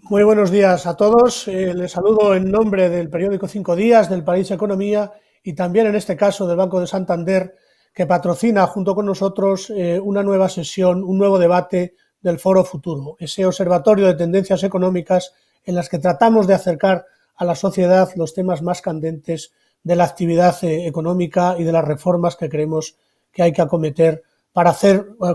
Muy buenos días a todos. Les saludo en nombre del periódico Cinco Días, del País Economía y también en este caso del Banco de Santander, que patrocina junto con nosotros una nueva sesión, un nuevo debate del Foro Futuro, ese observatorio de tendencias económicas en las que tratamos de acercar a la sociedad los temas más candentes de la actividad económica y de las reformas que creemos que hay que acometer para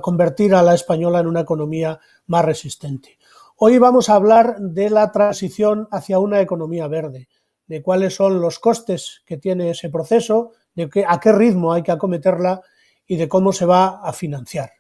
convertir a la española en una economía más resistente. Hoy vamos a hablar de la transición hacia una economía verde, de cuáles son los costes que tiene ese proceso, a qué ritmo hay que acometerla y de cómo se va a financiar.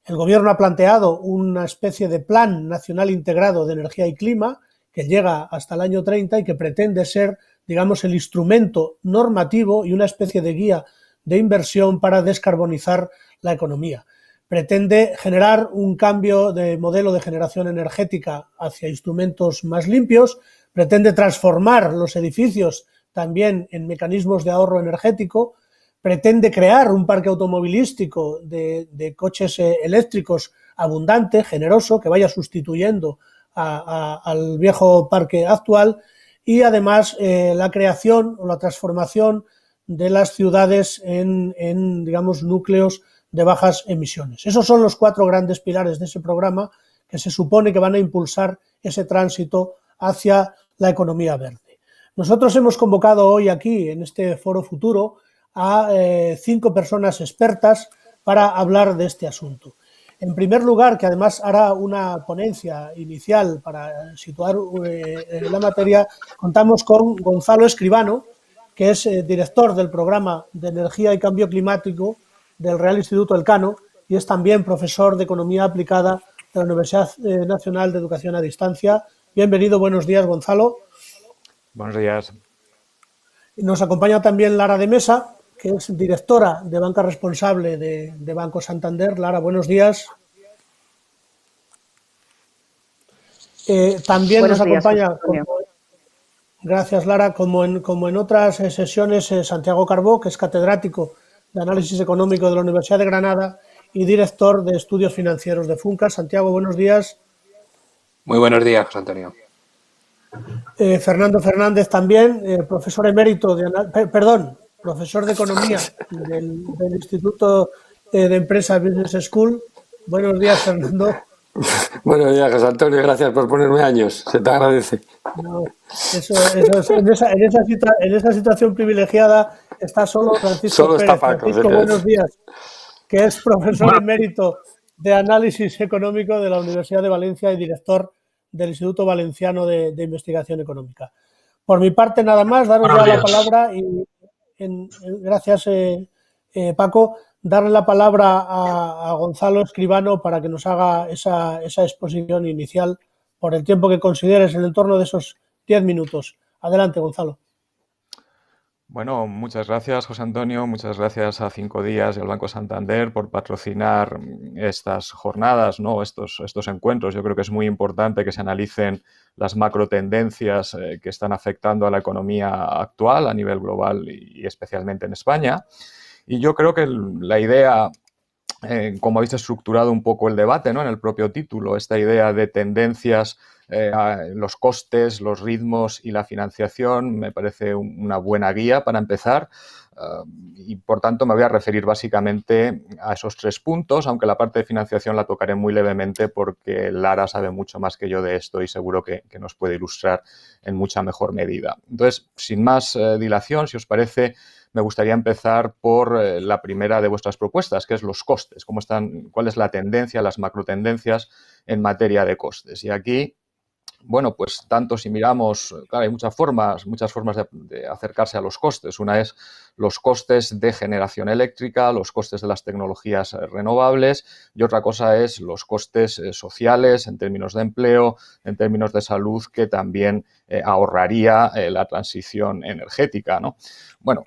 El Gobierno ha planteado una especie de Plan Nacional Integrado de Energía y Clima que llega hasta el año 30 y que pretende ser, digamos, el instrumento normativo y una especie de guía de inversión para descarbonizar la economía. Pretende generar un cambio de modelo de generación energética hacia instrumentos más limpios, pretende transformar los edificios también en mecanismos de ahorro energético, pretende crear un parque automovilístico de coches eléctricos abundante, generoso, que vaya sustituyendo al viejo parque actual y además la creación o la transformación de las ciudades en digamos, núcleos de bajas emisiones. Esos son los 4 grandes pilares de ese programa que se supone que van a impulsar ese tránsito hacia la economía verde. Nosotros hemos convocado hoy aquí, en este Foro Futuro, a 5 personas expertas para hablar de este asunto. En primer lugar, que además hará una ponencia inicial para situar la materia, contamos con Gonzalo Escribano, que es director del programa de Energía y Cambio Climático del Real Instituto Elcano y es también profesor de Economía Aplicada de la Universidad Nacional de Educación a Distancia. Bienvenido, buenos días, Gonzalo. Buenos días. Nos acompaña también Lara de Mesa, que es directora de banca responsable de Banco Santander. Lara, buenos días. También buenos nos días, acompaña, gracias Lara, como en otras sesiones, Santiago Carbó, que es catedrático de Análisis Económico de la Universidad de Granada y director de Estudios Financieros de Funcas. Santiago, buenos días. Muy buenos días, José Antonio. Fernando Fernández también, profesor emérito profesor de Economía del Instituto de Empresa Business School. Buenos días, Fernando. Buenos días, José Antonio, gracias por ponerme años, se te agradece. No, en esa situación privilegiada está solo Francisco Solo Pérez. está Paco, Francisco, buenos días, que es profesor emérito de Análisis Económico de la Universidad de Valencia y director del Instituto Valenciano de Investigación Económica. Por mi parte, nada más, daros ya la palabra y gracias, Paco, darle la palabra a Gonzalo Escribano para que nos haga esa exposición inicial por el tiempo que consideres, en el entorno de esos 10 minutos. Adelante, Gonzalo. Bueno, muchas gracias, José Antonio, muchas gracias a Cinco Días y al Banco Santander por patrocinar estas jornadas, ¿no? Estos encuentros. Yo creo que es muy importante que se analicen las macrotendencias que están afectando a la economía actual a nivel global y especialmente en España. Y yo creo que la idea, como habéis estructurado un poco el debate, ¿no? En el propio título, esta idea de tendencias, los costes, los ritmos y la financiación me parece una buena guía para empezar y por tanto me voy a referir básicamente a esos 3 puntos, aunque la parte de financiación la tocaré muy levemente porque Lara sabe mucho más que yo de esto y seguro que nos puede ilustrar en mucha mejor medida. Entonces, sin más dilación, si os parece, me gustaría empezar por la primera de vuestras propuestas, que es los costes. ¿Cuál es la tendencia, las macrotendencias en materia de costes? Y aquí, bueno, pues tanto si miramos, claro, hay muchas formas de acercarse a los costes. Una es los costes de generación eléctrica, los costes de las tecnologías renovables y otra cosa es los costes sociales en términos de empleo, en términos de salud, que también ahorraría la transición energética, ¿no? Bueno,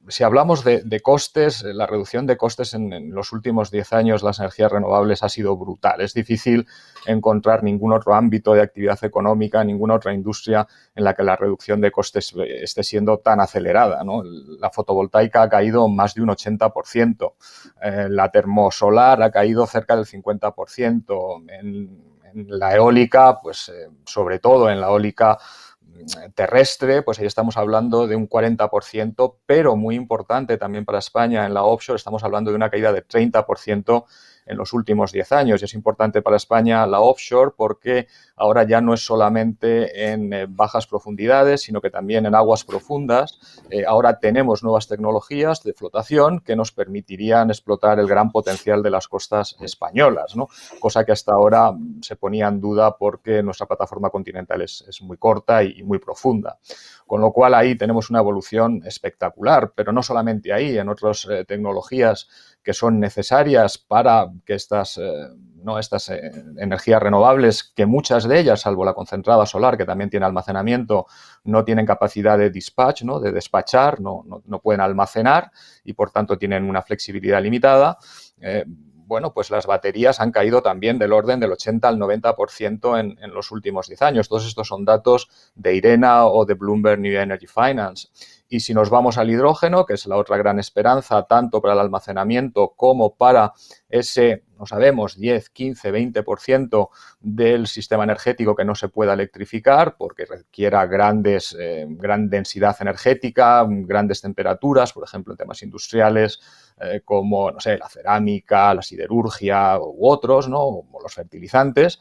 si hablamos de costes, la reducción de costes en los últimos 10 años, las energías renovables ha sido brutal. Es difícil encontrar ningún otro ámbito de actividad económica, ninguna otra industria en la que la reducción de costes esté siendo tan acelerada, ¿no? La fotovoltaica ha caído más de un 80%, la termosolar ha caído cerca del 50%, en en la eólica, pues sobre todo en la eólica terrestre, pues ahí estamos hablando de un 40%, pero muy importante también para España en la offshore, estamos hablando de una caída de 30% en los últimos 10 años. Y es importante para España la offshore porque ahora ya no es solamente en bajas profundidades, sino que también en aguas profundas. Ahora tenemos nuevas tecnologías de flotación que nos permitirían explotar el gran potencial de las costas españolas, ¿no? Cosa que hasta ahora se ponía en duda porque nuestra plataforma continental es muy corta y muy profunda. Con lo cual ahí tenemos una evolución espectacular, pero no solamente ahí, en otras tecnologías que son necesarias para que estas energías renovables, que muchas de ellas, salvo la concentrada solar, que también tiene almacenamiento, no tienen capacidad de dispatch, ¿no? De despachar, no pueden almacenar y por tanto tienen una flexibilidad limitada. Bueno, pues las baterías han caído también del orden del 80 al 90% en los últimos 10 años. Todos estos son datos de IRENA o de Bloomberg New Energy Finance. Y si nos vamos al hidrógeno, que es la otra gran esperanza, tanto para el almacenamiento como para ese, no sabemos, 10, 15, 20% del sistema energético que no se pueda electrificar porque requiera gran densidad energética, grandes temperaturas, por ejemplo, en temas industriales, como, no sé, la cerámica, la siderurgia u otros, ¿no? O los fertilizantes,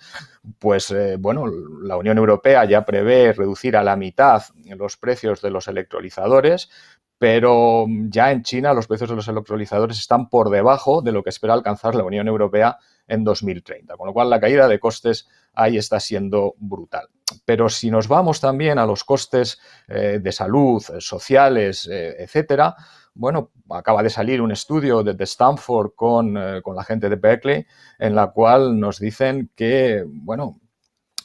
pues, bueno, la Unión Europea ya prevé reducir a la mitad los precios de los electrolizadores, pero ya en China los precios de los electrolizadores están por debajo de lo que espera alcanzar la Unión Europea en 2030, con lo cual la caída de costes ahí está siendo brutal. Pero si nos vamos también a los costes de salud, sociales, etcétera, bueno, acaba de salir un estudio de Stanford con la gente de Berkeley en la cual nos dicen que, bueno,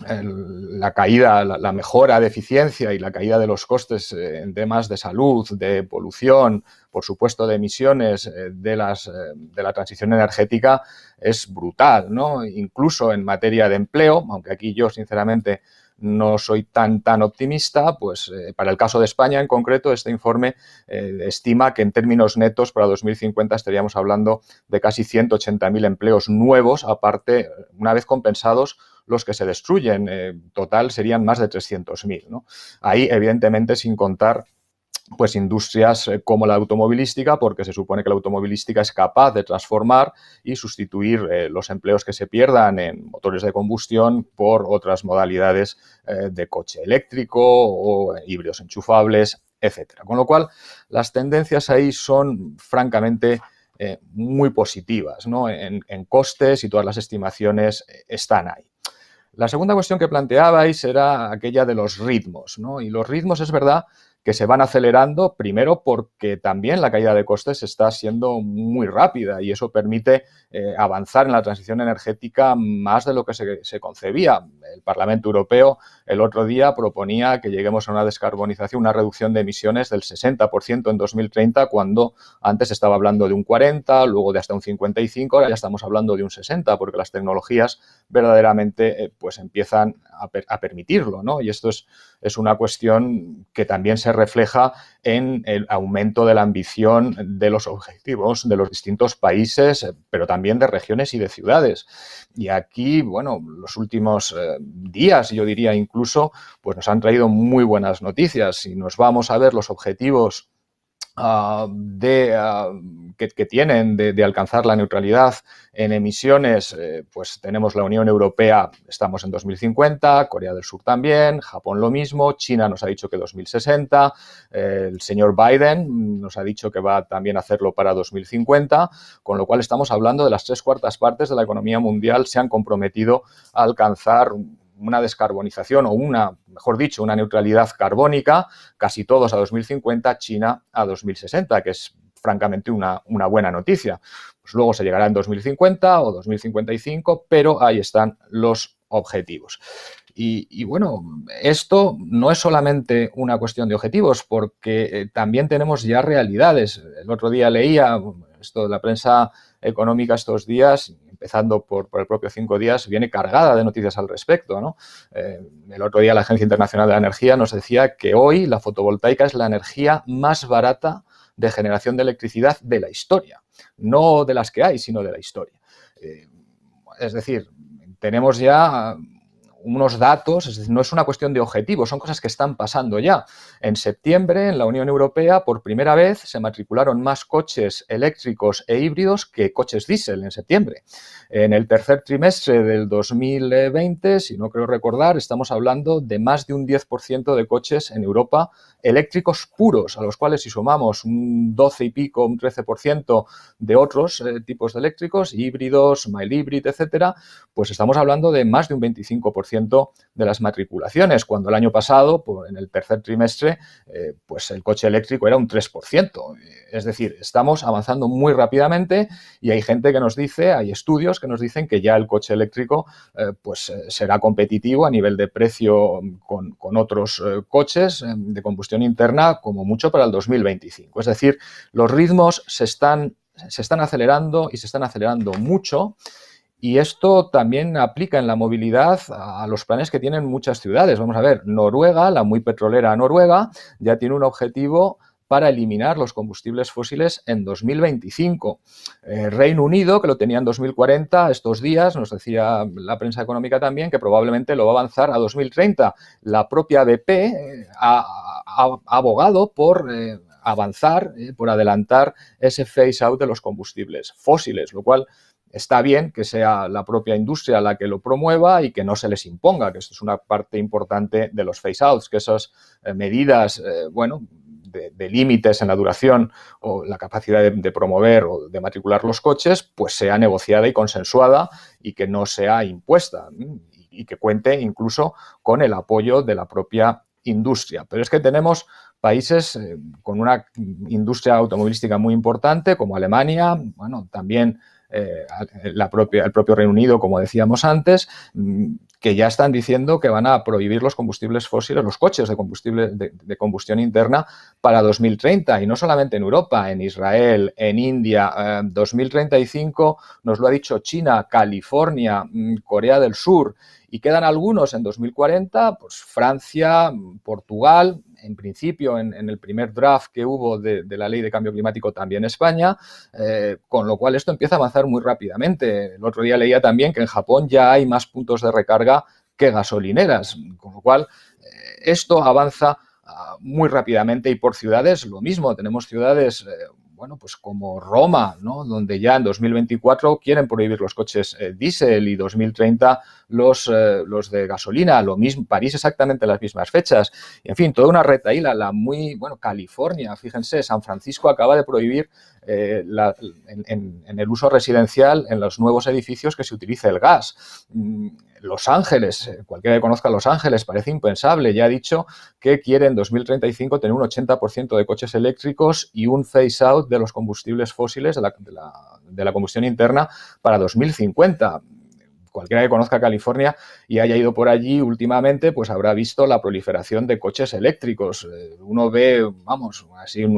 la caída, la mejora de eficiencia y la caída de los costes en temas de salud, de polución, por supuesto de emisiones de la transición energética es brutal, ¿no? Incluso en materia de empleo, aunque aquí yo sinceramente no soy tan optimista, pues para el caso de España en concreto, este informe estima que en términos netos para 2050 estaríamos hablando de casi 180.000 empleos nuevos, aparte, una vez compensados los que se destruyen. Total serían más de 300.000, ¿no? Ahí, evidentemente, sin contar pues industrias como la automovilística, porque se supone que la automovilística es capaz de transformar y sustituir los empleos que se pierdan en motores de combustión por otras modalidades de coche eléctrico o híbridos enchufables, etcétera. Con lo cual, las tendencias ahí son francamente muy positivas, ¿no? En costes y todas las estimaciones están ahí. La segunda cuestión que planteabais era aquella de los ritmos, ¿no? Y los ritmos es verdad que se van acelerando, primero porque también la caída de costes está siendo muy rápida y eso permite avanzar en la transición energética más de lo que se concebía. El Parlamento Europeo el otro día proponía que lleguemos a una descarbonización, una reducción de emisiones del 60% en 2030, cuando antes estaba hablando de un 40%, luego de hasta un 55%, ahora ya estamos hablando de un 60%, porque las tecnologías verdaderamente pues empiezan a permitirlo, ¿no? Y esto es una cuestión que también se refleja en el aumento de la ambición de los objetivos de los distintos países, pero también de regiones y de ciudades. Y aquí, bueno, los últimos días, yo diría incluso, pues nos han traído muy buenas noticias. Si nos vamos a ver los objetivos que tienen de alcanzar la neutralidad en emisiones, pues tenemos la Unión Europea, estamos en 2050, Corea del Sur también, Japón lo mismo, China nos ha dicho que 2060, el señor Biden nos ha dicho que va también a hacerlo para 2050, con lo cual estamos hablando de las 3/4 partes de la economía mundial se han comprometido a alcanzar una descarbonización o mejor dicho, una neutralidad carbónica, casi todos a 2050, China a 2060, que es francamente una buena noticia. Pues luego se llegará en 2050 o 2055, pero ahí están los objetivos. Y bueno, esto no es solamente una cuestión de objetivos, porque también tenemos ya realidades. El otro día leía esto de la prensa económica estos días, empezando por el propio 5 días, viene cargada de noticias al respecto, ¿no? El otro día la Agencia Internacional de la Energía nos decía que hoy la fotovoltaica es la energía más barata de generación de electricidad de la historia. No de las que hay, sino de la historia. Es decir, tenemos ya unos datos, es decir, no es una cuestión de objetivos, son cosas que están pasando ya. En septiembre, en la Unión Europea, por primera vez se matricularon más coches eléctricos e híbridos que coches diésel en septiembre. En el tercer trimestre del 2020, si no creo recordar, estamos hablando de más de un 10% de coches en Europa eléctricos puros, a los cuales si sumamos un 12 y pico, un 13% de otros tipos de eléctricos, híbridos, mild hybrid, etcétera, pues estamos hablando de más de un 25% de las matriculaciones, cuando el año pasado, en el tercer trimestre, pues el coche eléctrico era un 3%. Es decir, estamos avanzando muy rápidamente y hay gente que nos dice, hay estudios que nos dicen que ya el coche eléctrico será competitivo a nivel de precio con otros coches de combustión interna como mucho para el 2025. Es decir, los ritmos se están acelerando y se están acelerando mucho. Y esto también aplica en la movilidad a los planes que tienen muchas ciudades. Vamos a ver, Noruega, la muy petrolera Noruega, ya tiene un objetivo para eliminar los combustibles fósiles en 2025. Reino Unido, que lo tenía en 2040, estos días nos decía la prensa económica también que probablemente lo va a avanzar a 2030. La propia BP ha abogado por avanzar, por adelantar ese phase out de los combustibles fósiles, lo cual está bien que sea la propia industria la que lo promueva y que no se les imponga, que esto es una parte importante de los phase-outs, que esas medidas, de límites en la duración o la capacidad de promover o de matricular los coches, pues sea negociada y consensuada y que no sea impuesta y que cuente incluso con el apoyo de la propia industria. Pero es que tenemos países con una industria automovilística muy importante como Alemania, también el propio Reino Unido, como decíamos antes, que ya están diciendo que van a prohibir los combustibles fósiles, los coches de combustión interna para 2030. Y no solamente en Europa, en Israel, en India, 2035 nos lo ha dicho China, California, Corea del Sur, y quedan algunos en 2040, pues Francia, Portugal, en principio en el primer draft que hubo de la ley de cambio climático también España, con lo cual esto empieza a avanzar muy rápidamente. El otro día leía también que en Japón ya hay más puntos de recarga que gasolineras, con lo cual esto avanza muy rápidamente. Y por ciudades lo mismo, tenemos ciudades pues como Roma, ¿no?, donde ya en 2024 quieren prohibir los coches diésel y 2030 los de gasolina, lo mismo, París exactamente las mismas fechas. Y en fin, toda una retahíla, California, fíjense, San Francisco acaba de prohibir en el uso residencial en los nuevos edificios que se utilice el gas. Los Ángeles, cualquiera que conozca Los Ángeles, parece impensable, ya ha dicho que quiere en 2035 tener un 80% de coches eléctricos y un phase out de los combustibles fósiles de la combustión interna para 2050. Cualquiera que conozca California y haya ido por allí últimamente, pues habrá visto la proliferación de coches eléctricos. Uno ve, así en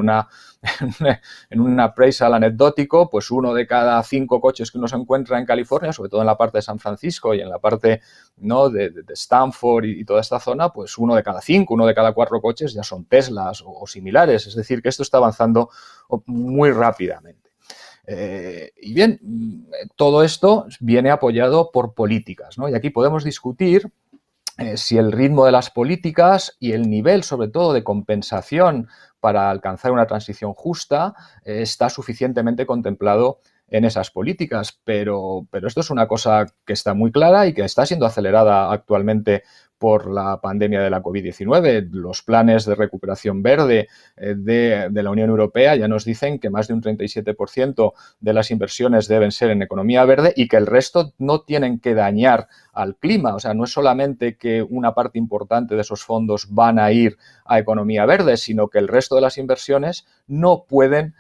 un appraisal anecdótico, pues 1 de cada 5 coches que uno se encuentra en California, sobre todo en la parte de San Francisco y en la parte, ¿no?, de Stanford y toda esta zona, pues 1 de cada 5, 1 de cada 4 coches ya son Teslas o similares. Es decir, que esto está avanzando muy rápidamente. Y bien, todo esto viene apoyado por políticas, ¿no? Y aquí podemos discutir si el ritmo de las políticas y el nivel, sobre todo, de compensación para alcanzar una transición justa está suficientemente contemplado en esas políticas, pero esto es una cosa que está muy clara y que está siendo acelerada actualmente por la pandemia de la COVID-19. Los planes de recuperación verde de la Unión Europea ya nos dicen que más de un 37% de las inversiones deben ser en economía verde y que el resto no tienen que dañar al clima. O sea, no es solamente que una parte importante de esos fondos van a ir a economía verde, sino que el resto de las inversiones no pueden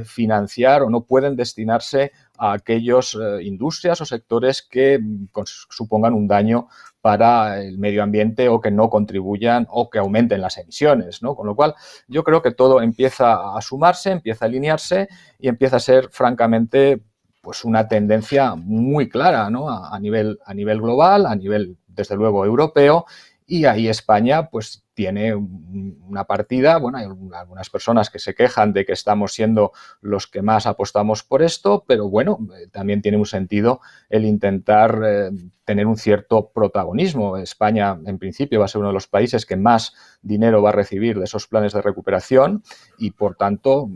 financiar o no pueden destinarse a aquellas industrias o sectores que supongan un daño para el medio ambiente o que no contribuyan o que aumenten las emisiones, ¿no? Con lo cual, yo creo que todo empieza a sumarse, empieza a alinearse y empieza a ser, francamente, pues una tendencia muy clara, ¿no?, a nivel global, a nivel, desde luego, europeo, y ahí España, pues, tiene una partida, bueno, hay algunas personas que se quejan de que estamos siendo los que más apostamos por esto, pero bueno, también tiene un sentido el intentar tener un cierto protagonismo. España, en principio, va a ser uno de los países que más dinero va a recibir de esos planes de recuperación y, por tanto,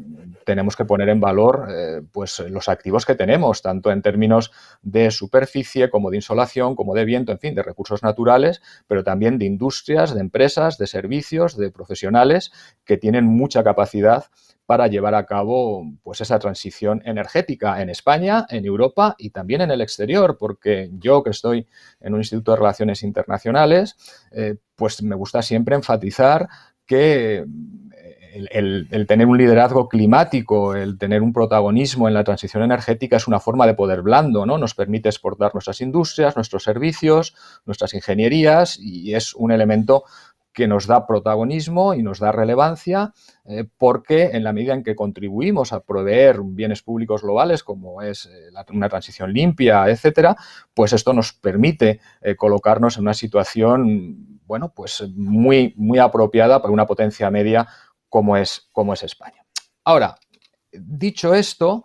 tenemos que poner en valor pues los activos que tenemos, tanto en términos de superficie como de insolación, como de viento, en fin, de recursos naturales, pero también de industrias, de empresas, de servicios, de profesionales que tienen mucha capacidad para llevar a cabo pues esa transición energética en España, en Europa y también en el exterior, porque yo que estoy en un Instituto de Relaciones Internacionales, pues me gusta siempre enfatizar que el tener un liderazgo climático, el tener un protagonismo en la transición energética es una forma de poder blando, ¿no? Nos permite exportar nuestras industrias, nuestros servicios, nuestras ingenierías y es un elemento que nos da protagonismo y nos da relevancia porque en la medida en que contribuimos a proveer bienes públicos globales como es una transición limpia, etcétera, pues esto nos permite colocarnos en una situación, bueno, pues muy, muy apropiada para una potencia media como es España. Ahora, dicho esto,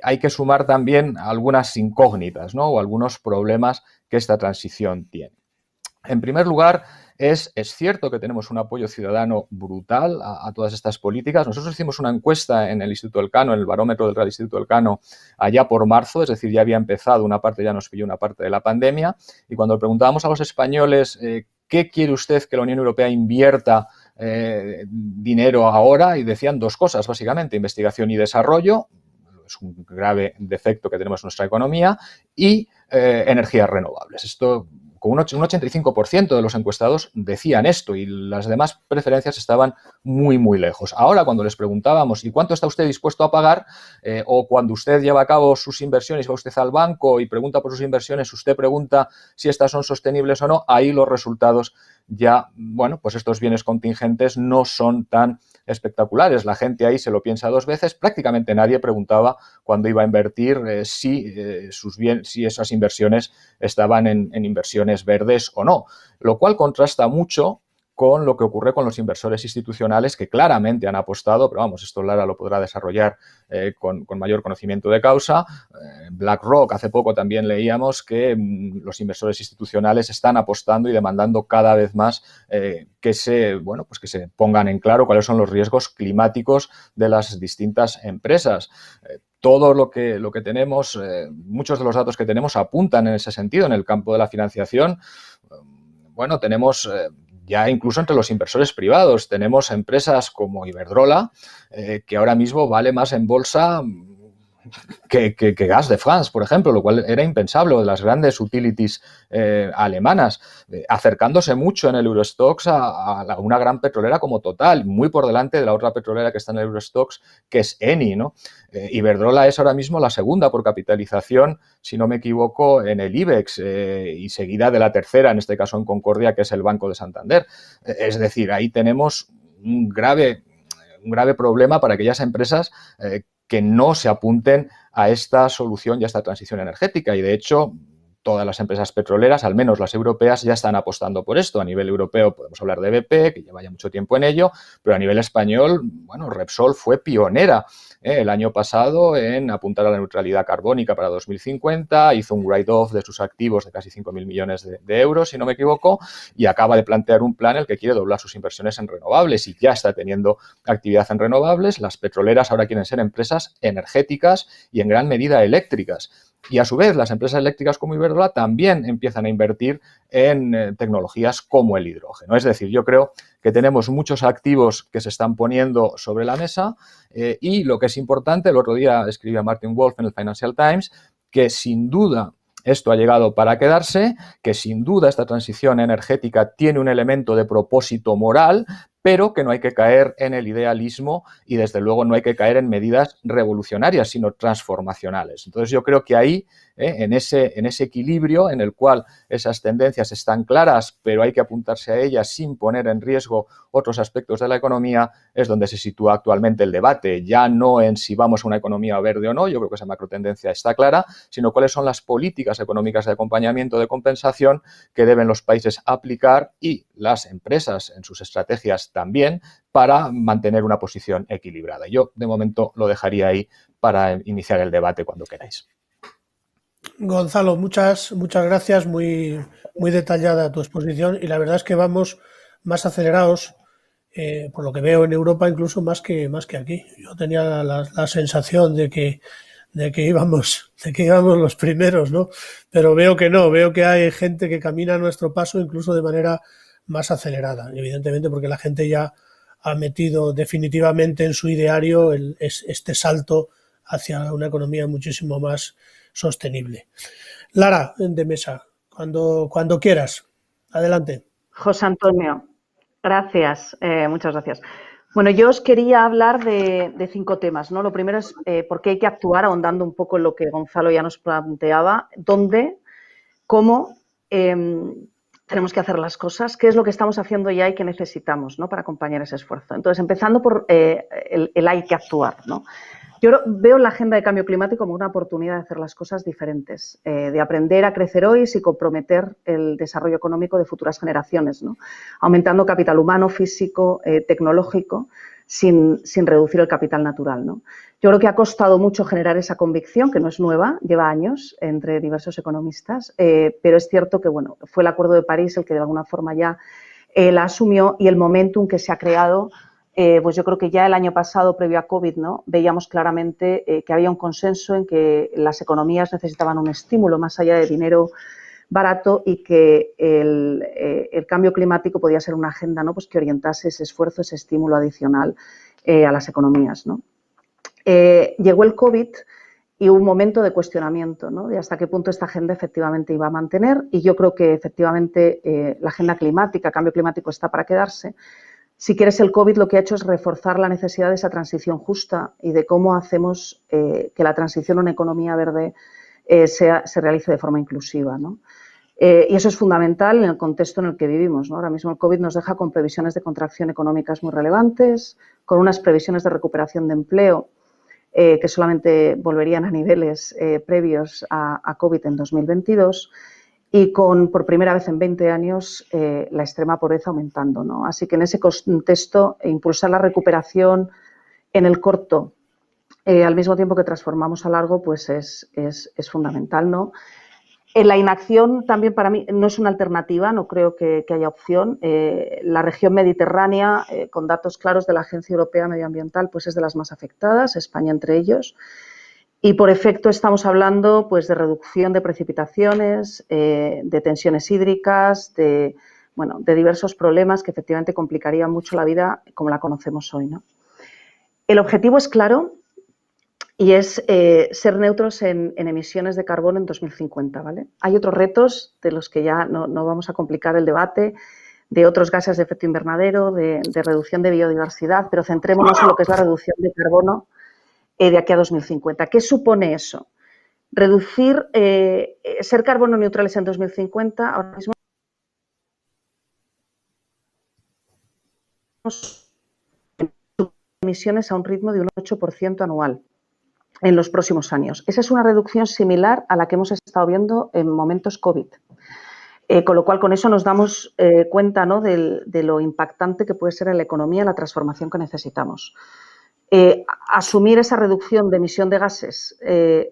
hay que sumar también algunas incógnitas, ¿no? O algunos problemas que esta transición tiene. En primer lugar, es cierto que tenemos un apoyo ciudadano brutal a todas estas políticas. Nosotros hicimos una encuesta en el Instituto Elcano, en el barómetro del Real Instituto Elcano, allá por marzo, es decir, ya había empezado una parte, ya nos pilló una parte de la pandemia, y cuando preguntábamos a los españoles ¿qué quiere usted que la Unión Europea invierta dinero ahora? Y decían dos cosas, básicamente, investigación y desarrollo, es un grave defecto que tenemos en nuestra economía, y energías renovables. Esto, con un 85% de los encuestados decían esto y las demás preferencias estaban muy, muy lejos. Ahora, cuando les preguntábamos ¿y cuánto está usted dispuesto a pagar? O cuando usted lleva a cabo sus inversiones, va usted al banco y pregunta por sus inversiones, usted pregunta si estas son sostenibles o no, ahí los resultados ya, bueno, pues estos bienes contingentes no son tan espectaculares. La gente ahí se lo piensa dos veces. Prácticamente nadie preguntaba cuando iba a invertir si esas inversiones estaban en inversiones verdes o no, lo cual contrasta mucho con lo que ocurre con los inversores institucionales que claramente han apostado, pero vamos, esto Lara lo podrá desarrollar con mayor conocimiento de causa. BlackRock, hace poco también leíamos que los inversores institucionales están apostando y demandando cada vez más que se pongan en claro cuáles son los riesgos climáticos de las distintas empresas. Todo lo que tenemos, muchos de los datos que tenemos apuntan en ese sentido. En el campo de la financiación, bueno, tenemos ya incluso entre los inversores privados, tenemos empresas como Iberdrola, que ahora mismo vale más en bolsa que Gas de France, por ejemplo, lo cual era impensable, o de las grandes utilities alemanas, acercándose mucho en el Eurostoxx a una gran petrolera como Total, muy por delante de la otra petrolera que está en el Eurostoxx, que es Eni, ¿no? Iberdrola es ahora mismo la segunda por capitalización, si no me equivoco, en el IBEX y seguida de la tercera, en este caso en Concordia, que es el Banco de Santander. Es decir, ahí tenemos un grave problema para aquellas empresas que no se apunten a esta solución y a esta transición energética. Y, de hecho, todas las empresas petroleras, al menos las europeas, ya están apostando por esto. A nivel europeo podemos hablar de BP, que lleva ya mucho tiempo en ello, pero a nivel español, bueno, Repsol fue pionera el año pasado en apuntar a la neutralidad carbónica para 2050, hizo un write-off de sus activos de casi 5.000 millones de euros, si no me equivoco, y acaba de plantear un plan en el que quiere doblar sus inversiones en renovables y ya está teniendo actividad en renovables. Las petroleras ahora quieren ser empresas energéticas y en gran medida eléctricas. Y a su vez, las empresas eléctricas como Iberdrola también empiezan a invertir en tecnologías como el hidrógeno. Es decir, yo creo que tenemos muchos activos que se están poniendo sobre la mesa y lo que es importante, el otro día escribía Martin Wolf en el Financial Times, que sin duda esto ha llegado para quedarse, que sin duda esta transición energética tiene un elemento de propósito moral, pero que no hay que caer en el idealismo y desde luego no hay que caer en medidas revolucionarias, sino transformacionales. Entonces yo creo que ahí, en ese equilibrio en el cual esas tendencias están claras, pero hay que apuntarse a ellas sin poner en riesgo otros aspectos de la economía, es donde se sitúa actualmente el debate, ya no en si vamos a una economía verde o no, yo creo que esa macrotendencia está clara, sino cuáles son las políticas económicas de acompañamiento, de compensación que deben los países aplicar y las empresas en sus estrategias también para mantener una posición equilibrada. Yo, de momento, lo dejaría ahí para iniciar el debate cuando queráis. Gonzalo, muchas gracias, muy detallada tu exposición y la verdad es que vamos más acelerados, por lo que veo en Europa, incluso más que aquí. Yo tenía la sensación de que íbamos los primeros, ¿no? Pero veo que no, veo que hay gente que camina a nuestro paso incluso de manera más acelerada, evidentemente porque la gente ya ha metido definitivamente en su ideario este salto hacia una economía muchísimo más sostenible. Lara, de Mesa, cuando quieras, adelante. José Antonio, gracias, muchas gracias. Bueno, yo os quería hablar de 5 temas, ¿no? Lo primero es por qué hay que actuar, ahondando un poco en lo que Gonzalo ya nos planteaba, dónde, cómo tenemos que hacer las cosas, qué es lo que estamos haciendo ya y qué necesitamos, ¿no?, para acompañar ese esfuerzo. Entonces, empezando por el hay que actuar, ¿no? Yo veo la agenda de cambio climático como una oportunidad de hacer las cosas diferentes, de aprender a crecer hoy y comprometer el desarrollo económico de futuras generaciones, ¿no?, aumentando capital humano, físico, tecnológico, sin reducir el capital natural, ¿no? Yo creo que ha costado mucho generar esa convicción, que no es nueva, lleva años entre diversos economistas, pero es cierto que, bueno, fue el Acuerdo de París el que de alguna forma ya la asumió y el momentum que se ha creado. Pues yo creo que ya el año pasado, previo a COVID, ¿no?, veíamos claramente que había un consenso en que las economías necesitaban un estímulo más allá de dinero barato y que el cambio climático podía ser una agenda, ¿no?, pues que orientase ese esfuerzo, ese estímulo adicional a las economías, ¿no? Llegó el COVID y hubo un momento de cuestionamiento, ¿no?, de hasta qué punto esta agenda efectivamente iba a mantener, y yo creo que efectivamente la agenda climática, cambio climático, está para quedarse. Si quieres, el COVID lo que ha hecho es reforzar la necesidad de esa transición justa y de cómo hacemos que la transición a una economía verde se realice de forma inclusiva, ¿no? Y eso es fundamental en el contexto en el que vivimos, ¿no? Ahora mismo el COVID nos deja con previsiones de contracción económicas muy relevantes, con unas previsiones de recuperación de empleo que solamente volverían a niveles previos a COVID en 2022. Y con, por primera vez en 20 años, la extrema pobreza aumentando, ¿no? Así que en ese contexto, impulsar la recuperación en el corto, al mismo tiempo que transformamos a largo, pues es fundamental, ¿no? La inacción también para mí no es una alternativa, no creo que haya opción. La región mediterránea, con datos claros de la Agencia Europea Medioambiental, pues es de las más afectadas, España entre ellos. Y por efecto estamos hablando, pues, de reducción de precipitaciones, de tensiones hídricas, de diversos problemas que efectivamente complicarían mucho la vida como la conocemos hoy, ¿no? El objetivo es claro y es ser neutros en emisiones de carbono en 2050, ¿vale? Hay otros retos de los que ya no vamos a complicar el debate, de otros gases de efecto invernadero, de reducción de biodiversidad, pero centrémonos en lo que es la reducción de carbono de aquí a 2050. ¿Qué supone eso? Reducir, ser carbono neutrales en 2050, ahora mismo emisiones a un ritmo de un 8% anual en los próximos años. Esa es una reducción similar a la que hemos estado viendo en momentos COVID. Con lo cual, con eso nos damos cuenta, ¿no?, de lo impactante que puede ser en la economía la transformación que necesitamos. Asumir esa reducción de emisión de gases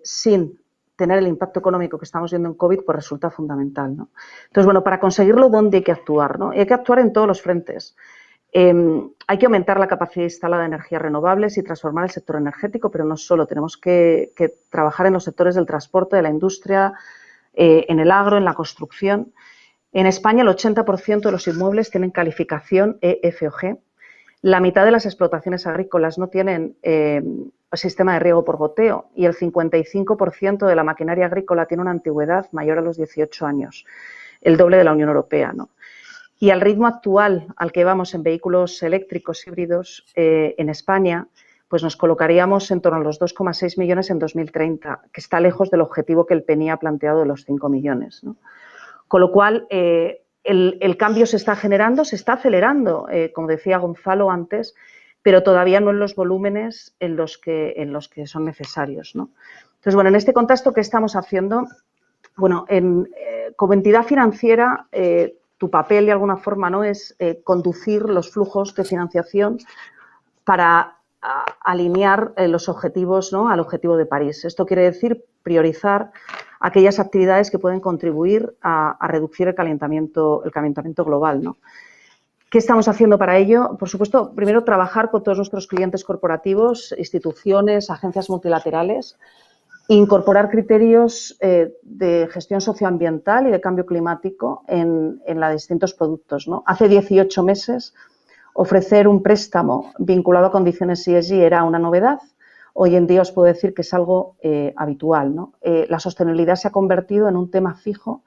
sin tener el impacto económico que estamos viendo en COVID, pues resulta fundamental, ¿no? Entonces, bueno, para conseguirlo, ¿dónde hay que actuar, no? Y hay que actuar en todos los frentes. Hay que aumentar la capacidad instalada de energías renovables y transformar el sector energético, pero no solo, tenemos que trabajar en los sectores del transporte, de la industria, en el agro, en la construcción. En España el 80% de los inmuebles tienen calificación E, F o G. La mitad de las explotaciones agrícolas no tienen sistema de riego por goteo y el 55% de la maquinaria agrícola tiene una antigüedad mayor a los 18 años, el doble de la Unión Europea, ¿no? Y al ritmo actual al que vamos en vehículos eléctricos híbridos en España, pues nos colocaríamos en torno a los 2,6 millones en 2030, que está lejos del objetivo que el PNI ha planteado de los 5 millones, ¿no? Con lo cual, el cambio se está generando, se está acelerando, como decía Gonzalo antes, pero todavía no en los volúmenes en los que son necesarios, ¿no? Entonces, bueno, en este contexto, ¿qué estamos haciendo? Bueno, como entidad financiera, tu papel de alguna forma, ¿no?, es conducir los flujos de financiación para alinear los objetivos, ¿no?, al objetivo de París. Esto quiere decir priorizar aquellas actividades que pueden contribuir a reducir el calentamiento global, ¿no? ¿Qué estamos haciendo para ello? Por supuesto, primero trabajar con todos nuestros clientes corporativos, instituciones, agencias multilaterales, incorporar criterios de gestión socioambiental y de cambio climático en los distintos productos, ¿no? Hace 18 meses ofrecer un préstamo vinculado a condiciones ESG era una novedad. Hoy en día os puedo decir que es algo habitual, ¿no? La sostenibilidad se ha convertido en un tema fijo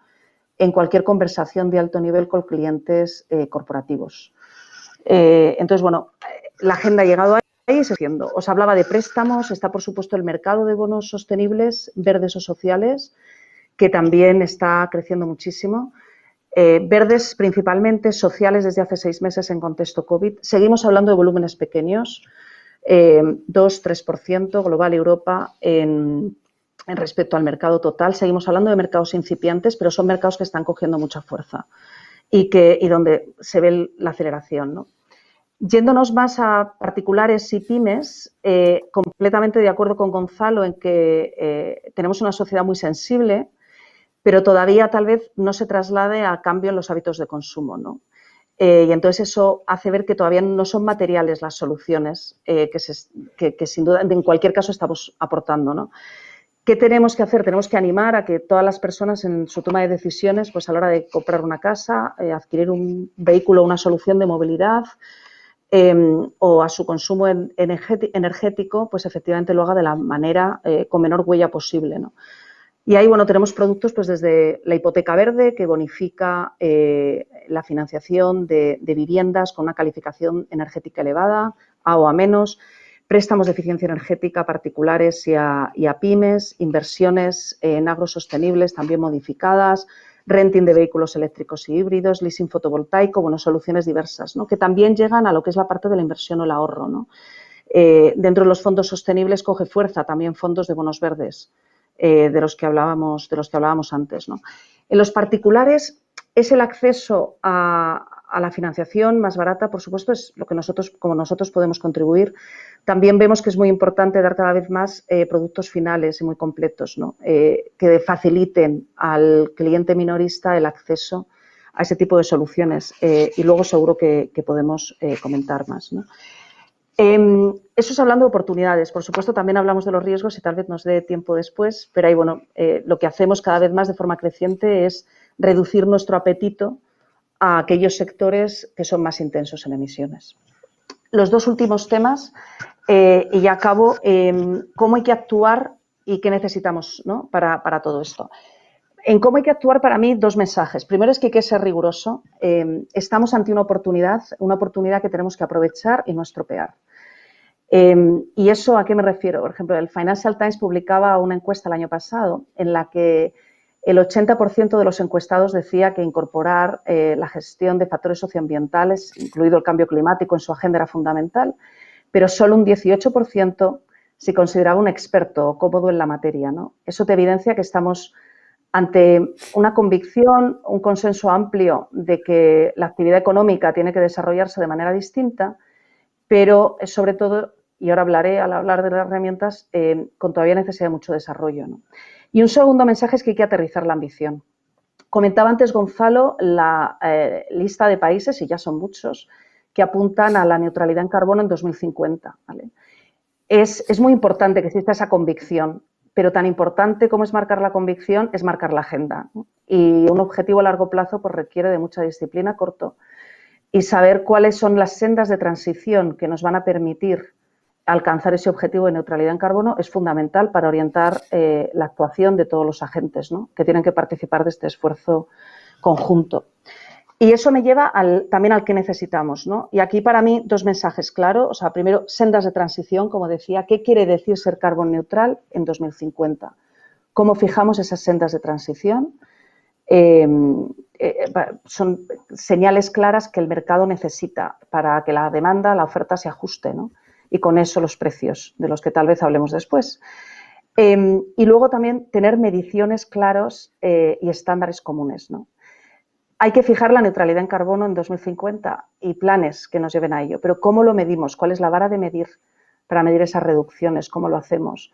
en cualquier conversación de alto nivel con clientes corporativos. Entonces, bueno, la agenda ha llegado ahí, se haciendo. Os hablaba de préstamos, está por supuesto el mercado de bonos sostenibles, verdes o sociales, que también está creciendo muchísimo. Verdes principalmente, sociales desde hace 6 meses en contexto COVID. Seguimos hablando de volúmenes pequeños, 2-3% global Europa en respecto al mercado total. Seguimos hablando de mercados incipientes, pero son mercados que están cogiendo mucha fuerza y donde se ve la aceleración, ¿no? Yéndonos más a particulares y pymes, completamente de acuerdo con Gonzalo en que tenemos una sociedad muy sensible, pero todavía tal vez no se traslade a cambio en los hábitos de consumo, ¿no? Y entonces eso hace ver que todavía no son materiales las soluciones que sin duda, en cualquier caso, estamos aportando, ¿no? ¿Qué tenemos que hacer? Tenemos que animar a que todas las personas en su toma de decisiones, pues a la hora de comprar una casa, adquirir un vehículo, una solución de movilidad o a su consumo energético, pues efectivamente lo haga de la manera con menor huella posible, ¿no? Y ahí, bueno, tenemos productos pues desde la hipoteca verde, que bonifica la financiación de viviendas con una calificación energética elevada, A o A menos, préstamos de eficiencia energética a particulares y a pymes, inversiones en agrosostenibles también modificadas, renting de vehículos eléctricos y híbridos, leasing fotovoltaico, bueno, soluciones diversas, ¿no?, que también llegan a lo que es la parte de la inversión o el ahorro, ¿no? Dentro de los fondos sostenibles coge fuerza también fondos de bonos verdes, de los que hablábamos antes, ¿no? En los particulares es el acceso a la financiación más barata, por supuesto, es lo que nosotros podemos contribuir. También vemos que es muy importante dar cada vez más productos finales y muy completos, ¿no?, que faciliten al cliente minorista el acceso a ese tipo de soluciones y luego seguro que podemos comentar más, ¿no? Eso es hablando de oportunidades. Por supuesto, también hablamos de los riesgos y tal vez nos dé tiempo después, pero ahí, bueno, lo que hacemos cada vez más de forma creciente es reducir nuestro apetito a aquellos sectores que son más intensos en emisiones. Los dos últimos temas, y ya acabo, cómo hay que actuar y qué necesitamos, ¿no?, para todo esto. En cómo hay que actuar, para mí, 2 mensajes. Primero es que hay que ser riguroso. Estamos ante una oportunidad que tenemos que aprovechar y no estropear. ¿Y eso a qué me refiero? Por ejemplo, el Financial Times publicaba una encuesta el año pasado en la que el 80% de los encuestados decía que incorporar la gestión de factores socioambientales, incluido el cambio climático, en su agenda era fundamental, pero solo un 18% se consideraba un experto o cómodo en la materia, ¿no? Eso te evidencia que estamos ante una convicción, un consenso amplio de que la actividad económica tiene que desarrollarse de manera distinta, pero sobre todo, y ahora hablaré al hablar de las herramientas, con todavía necesidad de mucho desarrollo, ¿no? Y un segundo mensaje es que hay que aterrizar la ambición. Comentaba antes Gonzalo la lista de países, y ya son muchos, que apuntan a la neutralidad en carbono en 2050, ¿vale? Es muy importante que exista esa convicción, pero tan importante como es marcar la convicción es marcar la agenda, ¿no? Y un objetivo a largo plazo pues requiere de mucha disciplina a corto y saber cuáles son las sendas de transición que nos van a permitir alcanzar ese objetivo de neutralidad en carbono es fundamental para orientar la actuación de todos los agentes, ¿no?, que tienen que participar de este esfuerzo conjunto. Y eso me lleva también al que necesitamos, ¿no? Y aquí para mí 2 mensajes claros. O sea, primero, sendas de transición, como decía. ¿Qué quiere decir ser carbón neutral en 2050? ¿Cómo fijamos esas sendas de transición? Son señales claras que el mercado necesita para que la demanda, la oferta se ajuste, ¿no? Y con eso los precios, de los que tal vez hablemos después. Y luego también tener mediciones claras y estándares comunes, ¿no? Hay que fijar la neutralidad en carbono en 2050 y planes que nos lleven a ello, pero ¿cómo lo medimos? ¿Cuál es la vara de medir para medir esas reducciones? ¿Cómo lo hacemos?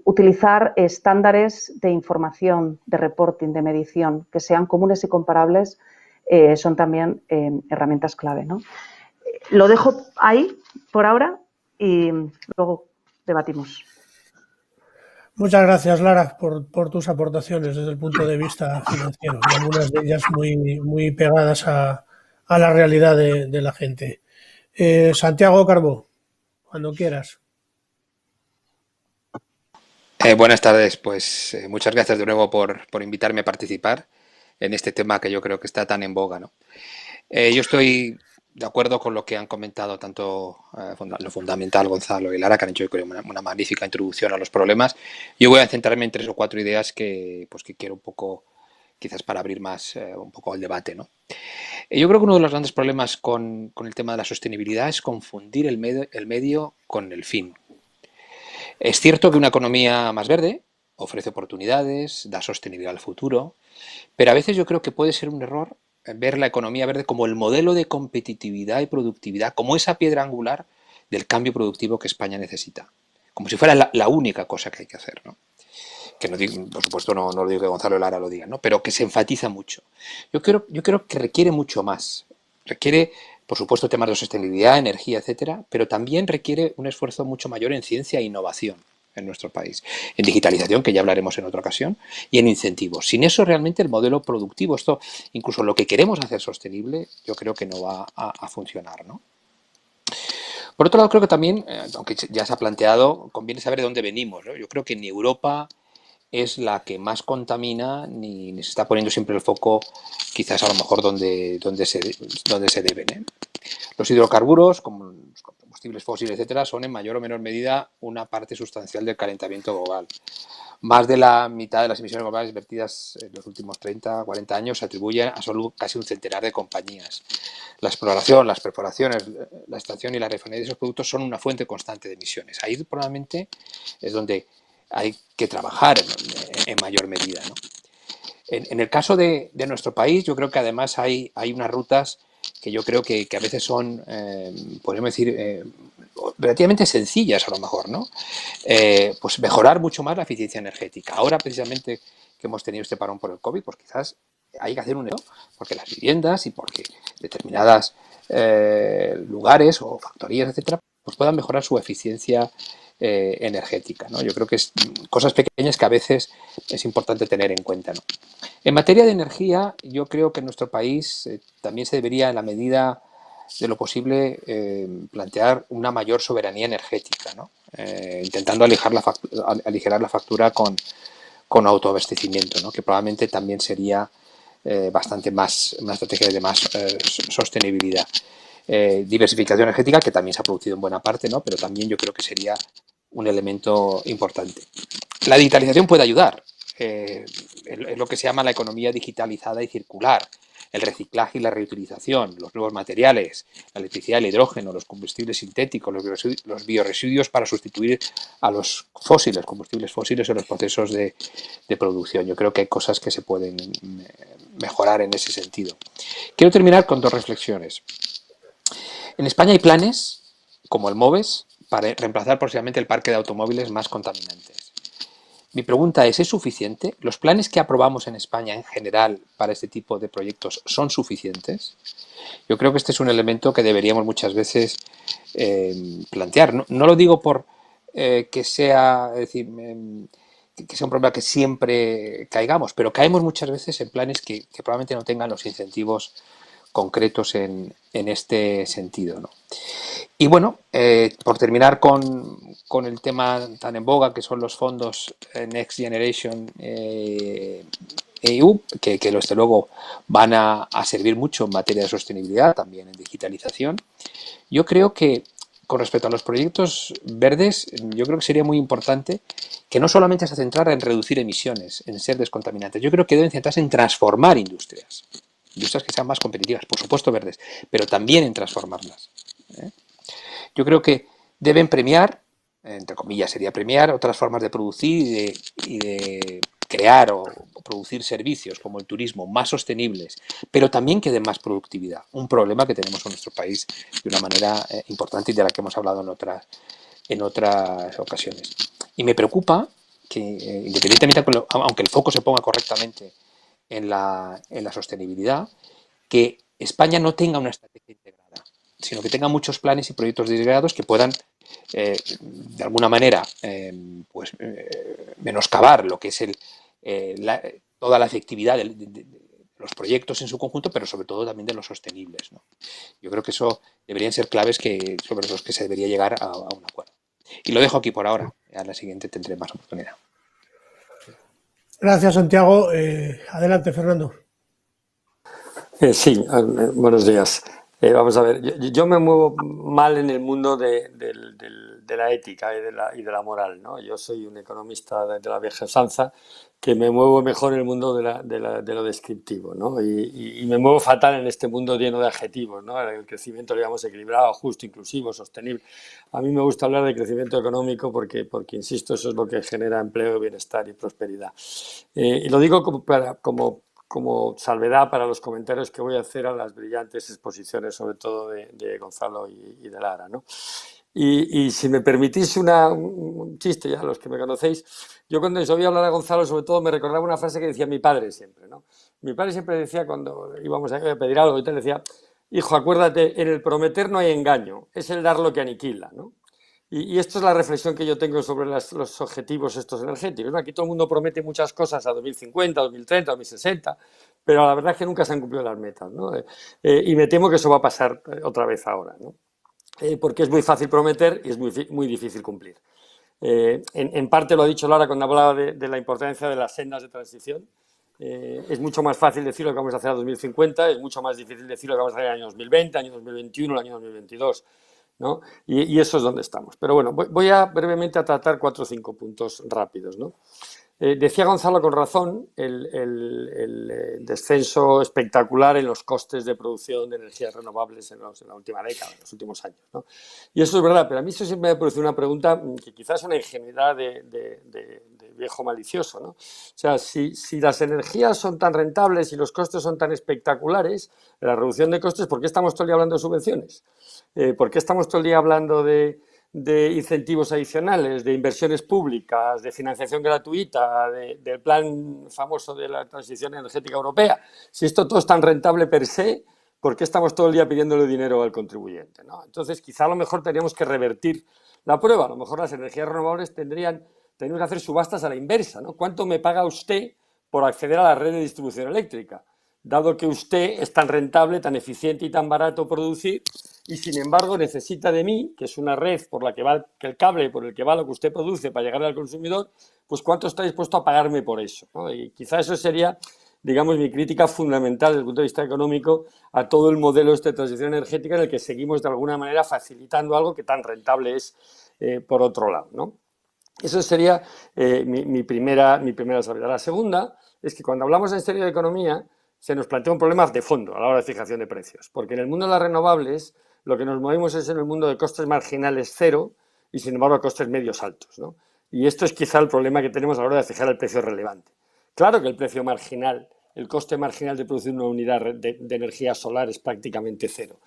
Utilizar estándares de información, de reporting, de medición, que sean comunes y comparables, son también herramientas clave, ¿no? Lo dejo ahí por ahora y luego debatimos. Muchas gracias, Lara, por tus aportaciones desde el punto de vista financiero y algunas de ellas muy pegadas a la realidad de la gente. Santiago Carbó, cuando quieras. Buenas tardes, pues muchas gracias de nuevo por invitarme a participar en este tema que yo creo que está tan en boga, ¿no? Yo estoy de acuerdo con lo que han comentado tanto lo fundamental Gonzalo y Lara, que han hecho, yo creo, una magnífica introducción a los problemas. Yo voy a centrarme en 3 o 4 ideas que quiero un poco, quizás para abrir más un poco el debate, ¿no? Yo creo que uno de los grandes problemas con el tema de la sostenibilidad es confundir el medio con el fin. Es cierto que una economía más verde ofrece oportunidades, da sostenibilidad al futuro, pero a veces yo creo que puede ser un error ver la economía verde como el modelo de competitividad y productividad, como esa piedra angular del cambio productivo que España necesita, como si fuera la única cosa que hay que hacer, ¿no? Que no digo, por supuesto no lo digo que Gonzalo y Lara lo digan, ¿no? Pero que se enfatiza mucho. Yo creo que requiere mucho más. Requiere, por supuesto, temas de sostenibilidad, energía, etcétera, pero también requiere un esfuerzo mucho mayor en ciencia e innovación en nuestro país, en digitalización, que ya hablaremos en otra ocasión, y en incentivos. Sin eso, realmente el modelo productivo, esto, incluso lo que queremos hacer sostenible, yo creo que no va a funcionar, ¿no? Por otro lado, creo que también, aunque ya se ha planteado, conviene saber de dónde venimos, ¿no? Yo creo que en Europa es la que más contamina, ni se está poniendo siempre el foco, quizás a lo mejor donde se deben, ¿eh? Los hidrocarburos, como los combustibles fósiles, etcétera, son en mayor o menor medida una parte sustancial del calentamiento global. Más de la mitad de las emisiones globales vertidas en los últimos 30, 40 años se atribuyen a solo casi un centenar de compañías. La exploración, las perforaciones, la extracción y la refinería de esos productos son una fuente constante de emisiones. Ahí probablemente es donde hay que trabajar en mayor medida, ¿no? En el caso de nuestro país, yo creo que además hay unas rutas que yo creo que a veces son, podríamos decir, relativamente sencillas a lo mejor, ¿no? Pues mejorar mucho más la eficiencia energética. Ahora, precisamente, que hemos tenido este parón por el COVID, pues quizás hay que hacer un esfuerzo porque las viviendas y porque determinadas lugares o factorías, etcétera, pues puedan mejorar su eficiencia energética, ¿no? Yo creo que es cosas pequeñas que a veces es importante tener en cuenta, ¿no? En materia de energía, yo creo que en nuestro país también se debería, en la medida de lo posible, plantear una mayor soberanía energética, ¿no? Intentando aligerar la factura con autoabastecimiento, ¿no? Que probablemente también sería bastante más, una estrategia de más sostenibilidad. Diversificación energética, que también se ha producido en buena parte, ¿no? Pero también yo creo que sería un elemento importante. La digitalización puede ayudar. Es lo que se llama la economía digitalizada y circular, el reciclaje y la reutilización, los nuevos materiales, la electricidad, el hidrógeno, los combustibles sintéticos, los bioresiduos para sustituir a los fósiles, combustibles fósiles en los procesos de producción. Yo creo que hay cosas que se pueden mejorar en ese sentido. Quiero terminar con 2 reflexiones. En España hay planes, como el MOVES, para reemplazar posiblemente el parque de automóviles más contaminantes. Mi pregunta ¿es suficiente? ¿Los planes que aprobamos en España en general para este tipo de proyectos son suficientes? Yo creo que este es un elemento que deberíamos muchas veces plantear. No lo digo por que sea, es decir, que sea un problema que siempre caigamos, pero caemos muchas veces en planes que probablemente no tengan los incentivos concretos en este sentido, ¿no? Y bueno, por terminar con el tema tan en boga que son los fondos Next Generation EU, que desde luego van a servir mucho en materia de sostenibilidad, también en digitalización. Yo creo que con respecto a los proyectos verdes, yo creo que sería muy importante que no solamente se centrara en reducir emisiones, en ser descontaminantes. Yo creo que deben centrarse en transformar industrias que sean más competitivas, por supuesto verdes, pero también en transformarlas. Yo creo que deben premiar, entre comillas sería premiar, otras formas de producir y de crear o producir servicios como el turismo más sostenibles, pero también que den más productividad. Un problema que tenemos en nuestro país de una manera importante y de la que hemos hablado en otras ocasiones. Y me preocupa que, independientemente, aunque el foco se ponga correctamente en la sostenibilidad, que España no tenga una estrategia integrada, sino que tenga muchos planes y proyectos disgregados que puedan, de alguna manera, menoscabar lo que es toda la efectividad de los proyectos en su conjunto, pero sobre todo también de los sostenibles, ¿no? Yo creo que eso deberían ser claves sobre los que se debería llegar a un acuerdo. Y lo dejo aquí por ahora. A la siguiente tendré más oportunidad. Gracias, Santiago. Adelante, Fernando. Sí, buenos días. Vamos a ver, yo me muevo mal en el mundo de la ética y de la moral, ¿no? Yo soy un economista de la vieja usanza que me muevo mejor en el mundo de lo descriptivo, ¿no? Y me muevo fatal en este mundo lleno de adjetivos, ¿no? El crecimiento, digamos, equilibrado, justo, inclusivo, sostenible. A mí me gusta hablar de crecimiento económico porque insisto, eso es lo que genera empleo, bienestar y prosperidad. Y lo digo como salvedad para los comentarios que voy a hacer a las brillantes exposiciones, sobre todo de Gonzalo y de Lara, ¿no? Y si me permitís un chiste, ya los que me conocéis, yo cuando os oía hablar a Gonzalo, sobre todo me recordaba una frase que decía mi padre siempre, ¿no? Mi padre siempre decía, cuando íbamos a pedir algo y tal, decía: hijo, acuérdate, en el prometer no hay engaño, es el dar lo que aniquila, ¿no? Y esto es la reflexión que yo tengo sobre los objetivos estos energéticos, ¿no? Aquí todo el mundo promete muchas cosas a 2050, 2030, 2060, pero la verdad es que nunca se han cumplido las metas, ¿no? Y me temo que eso va a pasar otra vez ahora, ¿no? Porque es muy fácil prometer y es muy difícil cumplir. En parte lo ha dicho Lara cuando hablaba de la importancia de las sendas de transición. Es mucho más fácil decir lo que vamos a hacer a 2050, es mucho más difícil decir lo que vamos a hacer en el año 2020, año 2021, el año 2022. ¿No? Y eso es donde estamos. Pero bueno, voy brevemente a tratar 4 o 5 puntos rápidos, ¿no? Decía Gonzalo con razón el descenso espectacular en los costes de producción de energías renovables en la última década, en los últimos años, ¿no? Y eso es verdad, pero a mí eso siempre me ha producido una pregunta que quizás es una ingenuidad de viejo malicioso, ¿no? O sea, si las energías son tan rentables y los costes son tan espectaculares, la reducción de costes, ¿por qué estamos todo el día hablando de subvenciones? ¿Por qué estamos todo el día hablando de incentivos adicionales, de inversiones públicas, de financiación gratuita, del plan famoso de la transición energética europea? Si esto todo es tan rentable per se, ¿por qué estamos todo el día pidiéndole dinero al contribuyente, ¿no? Entonces, quizá a lo mejor tendríamos que revertir la prueba. A lo mejor las energías renovables tendríamos que hacer subastas a la inversa, ¿no? ¿Cuánto me paga usted por acceder a la red de distribución eléctrica? Dado que usted es tan rentable, tan eficiente y tan barato producir, y sin embargo necesita de mí, que es una red por la que va el cable por el que va lo que usted produce para llegar al consumidor, pues ¿cuánto está dispuesto a pagarme por eso, ¿no? Y quizá eso sería, digamos, mi crítica fundamental desde el punto de vista económico a todo el modelo de transición energética en el que seguimos de alguna manera facilitando algo que tan rentable es por otro lado, ¿no? Eso sería mi primera salvedad. La segunda es que cuando hablamos en serio de economía se nos plantea un problema de fondo a la hora de fijación de precios, porque en el mundo de las renovables lo que nos movemos es en el mundo de costes marginales cero y sin embargo costes medios altos, ¿no? Y esto es quizá el problema que tenemos a la hora de fijar el precio relevante. Claro que el precio marginal, el coste marginal de producir una unidad de energía solar es prácticamente cero,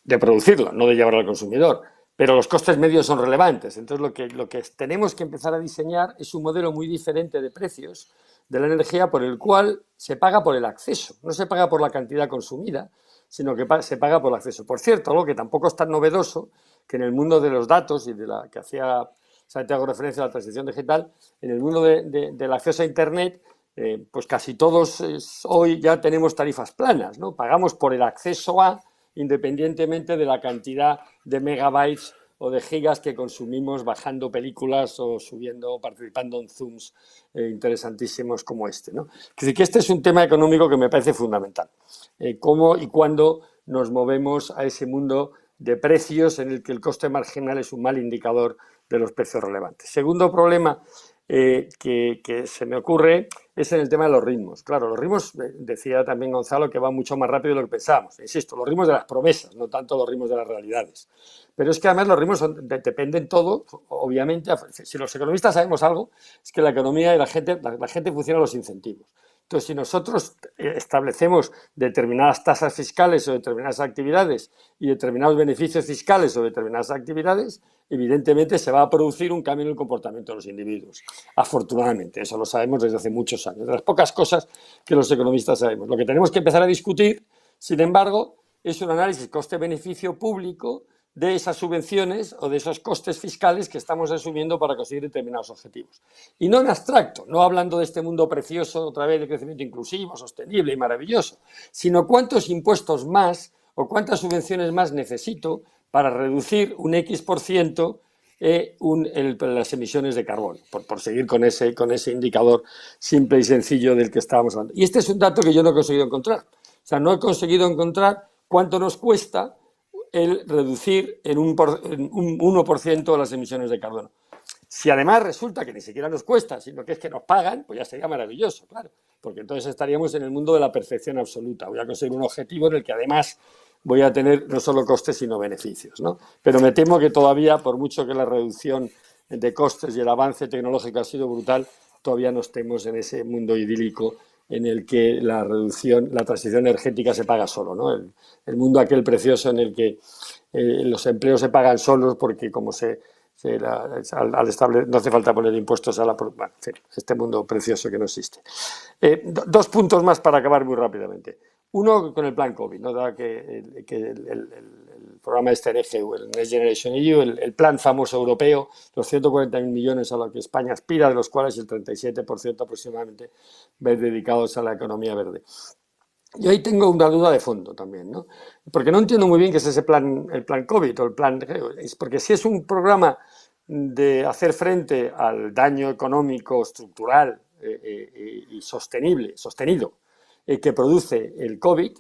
de producirla, no de llevarla al consumidor, pero los costes medios son relevantes. Entonces lo que tenemos que empezar a diseñar es un modelo muy diferente de precios de la energía por el cual se paga por el acceso, no se paga por la cantidad consumida, sino que se paga por el acceso. Por cierto, algo que tampoco es tan novedoso, que en el mundo de los datos y de la que hacía Santiago referencia a la transición digital, en el mundo del acceso a Internet, pues casi todos hoy ya tenemos tarifas planas, ¿no? Pagamos por el acceso a, independientemente de la cantidad de megabytes o de gigas que consumimos bajando películas o subiendo o participando en Zooms interesantísimos como este, ¿no? Es decir, que este es un tema económico que me parece fundamental. Cómo y cuándo nos movemos a ese mundo de precios en el que el coste marginal es un mal indicador de los precios relevantes. Segundo problema que se me ocurre es en el tema de los ritmos. Claro, los ritmos, decía también Gonzalo, que van mucho más rápido de lo que pensábamos. Insisto, los ritmos de las promesas, no tanto los ritmos de las realidades. Pero es que además los ritmos dependen todo, obviamente, si los economistas sabemos algo, es que la economía y la gente funciona a los incentivos. Entonces, si nosotros establecemos determinadas tasas fiscales o determinadas actividades y determinados beneficios fiscales o determinadas actividades, evidentemente se va a producir un cambio en el comportamiento de los individuos. Afortunadamente, eso lo sabemos desde hace muchos años. De las pocas cosas que los economistas sabemos. Lo que tenemos que empezar a discutir, sin embargo, es un análisis coste-beneficio público de esas subvenciones o de esos costes fiscales que estamos asumiendo para conseguir determinados objetivos. Y no en abstracto, no hablando de este mundo precioso, otra vez, de crecimiento inclusivo, sostenible y maravilloso, sino cuántos impuestos más o cuántas subvenciones más necesito para reducir un X% las emisiones de carbono, por seguir con ese indicador simple y sencillo del que estábamos hablando. Y este es un dato que yo no he conseguido encontrar. O sea, no he conseguido encontrar cuánto nos cuesta el reducir en un 1% las emisiones de carbono. Si además resulta que ni siquiera nos cuesta, sino que es que nos pagan, pues ya sería maravilloso, claro, porque entonces estaríamos en el mundo de la perfección absoluta. Voy a conseguir un objetivo en el que además voy a tener no solo costes, sino beneficios, ¿no? Pero me temo que todavía, por mucho que la reducción de costes y el avance tecnológico ha sido brutal, todavía no estemos en ese mundo idílico en el que la transición energética se paga solo, ¿no? El mundo aquel precioso en el que los empleos se pagan solos porque como no hace falta poner impuestos a la... Bueno, en fin, este mundo precioso que no existe. Dos puntos más para acabar muy rápidamente. Uno con el plan COVID, ¿no? Dado que el programa este NGEU, el Next Generation EU, el plan famoso europeo, los 140.000 millones a los que España aspira, de los cuales el 37% aproximadamente va a ir dedicados a la economía verde. Y ahí tengo una duda de fondo también, ¿no? Porque no entiendo muy bien qué es ese plan, el plan COVID o el plan NGEU. Porque si es un programa de hacer frente al daño económico estructural y sostenido que produce el COVID,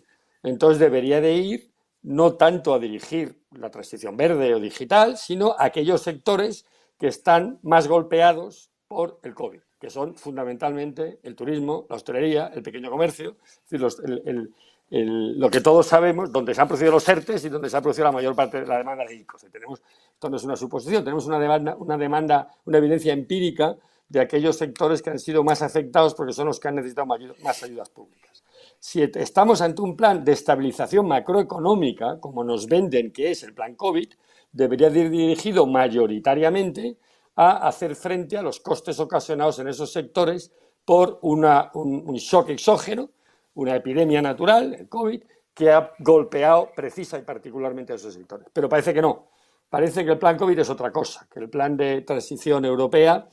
entonces debería de ir no tanto a dirigir la transición verde o digital, sino a aquellos sectores que están más golpeados por el COVID, que son fundamentalmente el turismo, la hostelería, el pequeño comercio, es decir, lo que todos sabemos, donde se han producido los ERTEs y donde se ha producido la mayor parte de la demanda de ICOs. Esto no es una suposición, tenemos una evidencia empírica de aquellos sectores que han sido más afectados porque son los que han necesitado más ayudas públicas. Si estamos ante un plan de estabilización macroeconómica, como nos venden que es el plan COVID, debería ir dirigido mayoritariamente a hacer frente a los costes ocasionados en esos sectores por un shock exógeno, una epidemia natural, el COVID, que ha golpeado precisa y particularmente a esos sectores. Pero parece que no. Parece que el plan COVID es otra cosa, que el plan de transición europea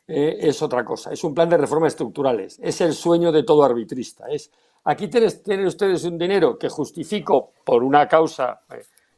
es otra cosa. Es un plan de reformas estructurales. Es el sueño de todo arbitrista. Aquí tienen ustedes un dinero que justifico por una causa